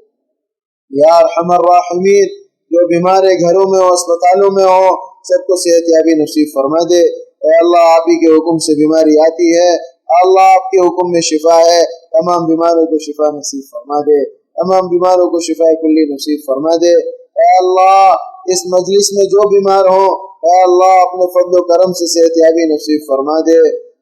یا ارحم الراحمین۔ جو بیمار گھروں میں ہو، اسپتالوں میں ہو، سب کو صحت یابی نصیب فرما دے۔ اے اللہ آپ ہی کے حکم سے بیماری آتی ہے، اللہ آپ کے حکم میں شفا ہے، تمام بیماروں کو شفا نصیب فرما دے، تمام بیماروں کو شفا کلی نصیب فرما دے۔ اے اللہ اس مجلس میں جو بیمار ہوں، اے اللہ اپنے فضل و کرم سے صحت یابی نصیب فرما دے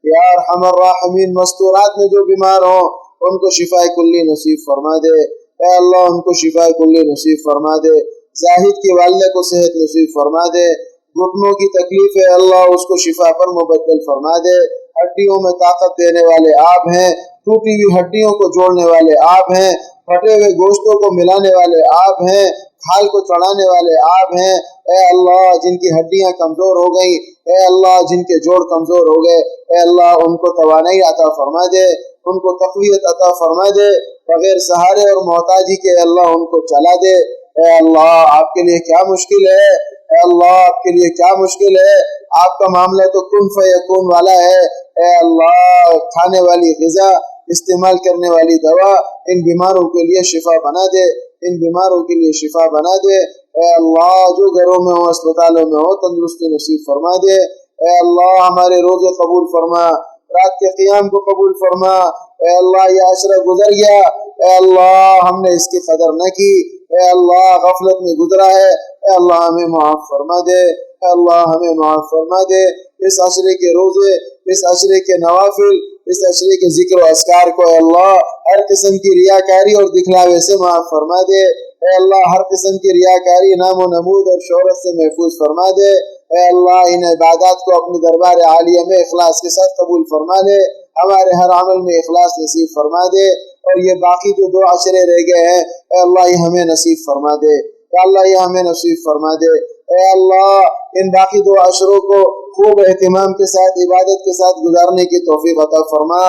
یا ارحم الراحمین۔ مستورات میں جو بیمار ہوں ان کو شفا کلی نصیب فرما دے، اے اللہ ان کو شفا کلی نصیب فرما دے۔ زاہد کی والدہ کو صحت نصیب فرما دے، گھٹنوں کی تکلیف ہے اللہ اس کو شفا پر مبدل فرما دے۔ ہڈیوں میں طاقت دینے والے آپ ہیں، ٹوٹی ہوئی ہڈیوں کو جوڑنے والے آپ ہیں، پھٹے ہوئے گوشتوں کو ملانے والے آپ ہیں، کھال کو چڑھانے والے آپ ہیں۔ اے اللہ جن کی ہڈیاں کمزور ہو گئی، اے اللہ جن کے جوڑ کمزور ہو گئے، اے اللہ ان کو توانائی عطا فرما دے، ان کو تقویت عطا فرما دے، بغیر سہارے اور محتاجی کے اللہ ان کو چلا دے۔ اے اللہ آپ کے لیے کیا مشکل ہے، اے اللہ آپ کے لیے کیا مشکل ہے، آپ کا معاملہ تو کن فیکون والا ہے۔ اے اللہ کھانے والی غذا، استعمال کرنے والی دوا ان بیماروں کے لیے شفا بنا دے، ان بیماروں کے لیے شفا بنا دے۔ اے اللہ جو گھروں میں ہو، اسپتالوں میں ہو، تندرستی نصیب فرما دے۔ اے اللہ ہمارے روزے قبول فرما، رات کے قیام کو قبول فرما۔ اے اللہ یہ عشرہ گزر گیا، اے اللہ ہم نے اس کی قدر نہ کی، اے اللہ غفلت میں گزرا ہے، اے اللہ ہمیں معاف فرما دے، اے اللہ ہمیں معاف فرما دے۔ اس عشرے کے روزے، اس عشرے کے نوافل، اس عشرے کے ذکر و اذکار کو اے اللہ ہر قسم کی ریاکاری اور دکھلاوے سے معاف فرما دے۔ اے اللہ ہر قسم کی ریاکاری، نام و نمود اور شہرت سے محفوظ فرما دے۔ اے اللہ ان عبادات کو اپنے دربار عالیہ میں اخلاص کے ساتھ قبول فرما لے، ہمارے ہر عمل میں اخلاص نصیب فرما دے، اور یہ باقی جو 2 عشرے رہ گئے ہیں اے اللہ یہ ہمیں نصیب فرما دے، اے اللہ یہ ہمیں نصیب فرما دے۔ اے اللہ ان باقی 2 عشروں کو خوب اہتمام کے ساتھ، عبادت کے ساتھ گزارنے کی توفیق عطا فرما۔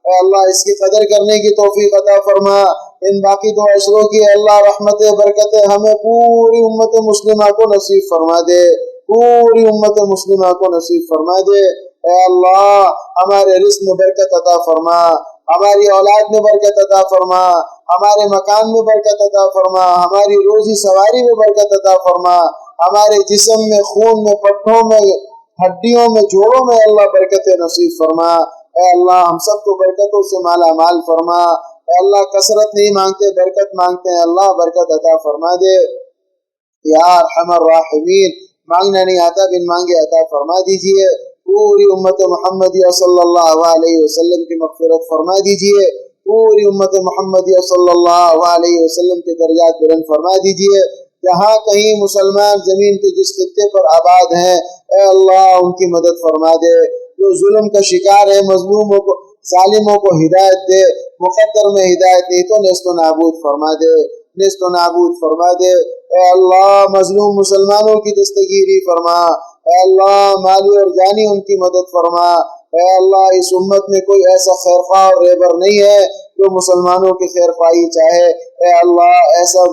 اے اللہ اس کی قدر کرنے کی توفیق عطا فرما۔ ان باقی 2 عشروں کی اے اللہ رحمت برکت ہمیں پوری امت مسلمہ کو نصیب فرما دے، پوری امت مسلمہ کو نصیب فرما دے۔ اے اللہ ہمارے رزق میں برکت عطا فرما، ہماری اولاد میں برکت عطا فرما، ہمارے مکان میں برکت عطا فرما، ہماری روزی سواری میں برکت عطا فرما، ہمارے جسم میں، خون میں، پٹھوں میں، ہڈیوں میں، جوڑوں میں اللہ برکت نصیب فرما۔ اے اللہ ہم سب کو برکتوں سے مالا مال فرما۔ اے اللہ کثرت نہیں مانگتے، برکت مانگتے ہیں، اللہ برکت عطا فرما دے یا ارحم الراحمین۔ مانگنا نہیں آتا، بن مانگے عطا فرما دیجئے۔ پوری امت محمدیہ صلی اللہ علیہ وسلم کی مغفرت فرما دیجئے، پوری امت محمدیہ صلی اللہ علیہ وسلم کے درجات بلند فرما دیجئے۔ جہاں کہیں مسلمان زمین کے جس خطے پر آباد ہیں اے اللہ ان کی مدد فرما دے، جو ظلم کا شکار ہے مظلوموں کو، ظالموں کو ہدایت دے، مقدر میں ہدایت نہیں تو نیست و نابود فرما دے، نیست و نابود فرما دے۔ اے اللہ مظلوم مسلمانوں کی دستگیری فرما، اے اللہ مالی اور جانی ان کی مدد فرما۔ اے اللہ اس امت میں کوئی ایسا خیرخواہ اور رہبر نہیں ہے جو مسلمانوں کی خیرخواہی چاہے، اے اللہ ایسا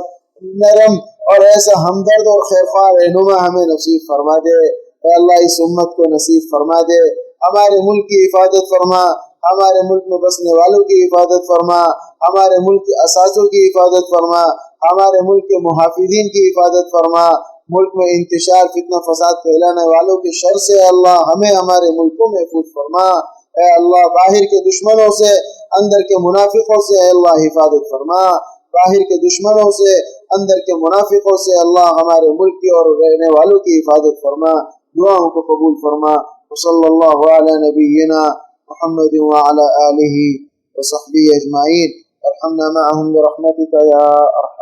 نرم اور ایسا ہمدرد اور خیرخواہ رہنما ہمیں نصیب فرما دے۔ اے اللہ اس امت کو نصیب فرما دے، ہمارے ملک کی حفاظت فرما، ہمارے ملک میں بسنے والوں کی حفاظت فرما، ہمارے ملک کے اساتذوں کی حفاظت فرما، ہمارے ملک کے محافظین کی حفاظت فرما۔ ملک میں انتشار، فتنہ فساد پھیلانے والوں کے شر سے اللہ ہمیں، ہمارے ملک کو محفوظ فرما۔ اے اللہ باہر کے دشمنوں سے، اندر کے منافقوں سے اے اللہ حفاظت فرما، باہر کے دشمنوں سے، اندر کے منافقوں سے اللہ ہمارے ملک کی اور رہنے والوں کی حفاظت فرما، دعاؤں کو قبول فرما۔ وصلی اللہ علی نبینا محمد وعلی آلہ وصحبہ اجمعین۔ ارحمنا معهم برحمتك يا ارحم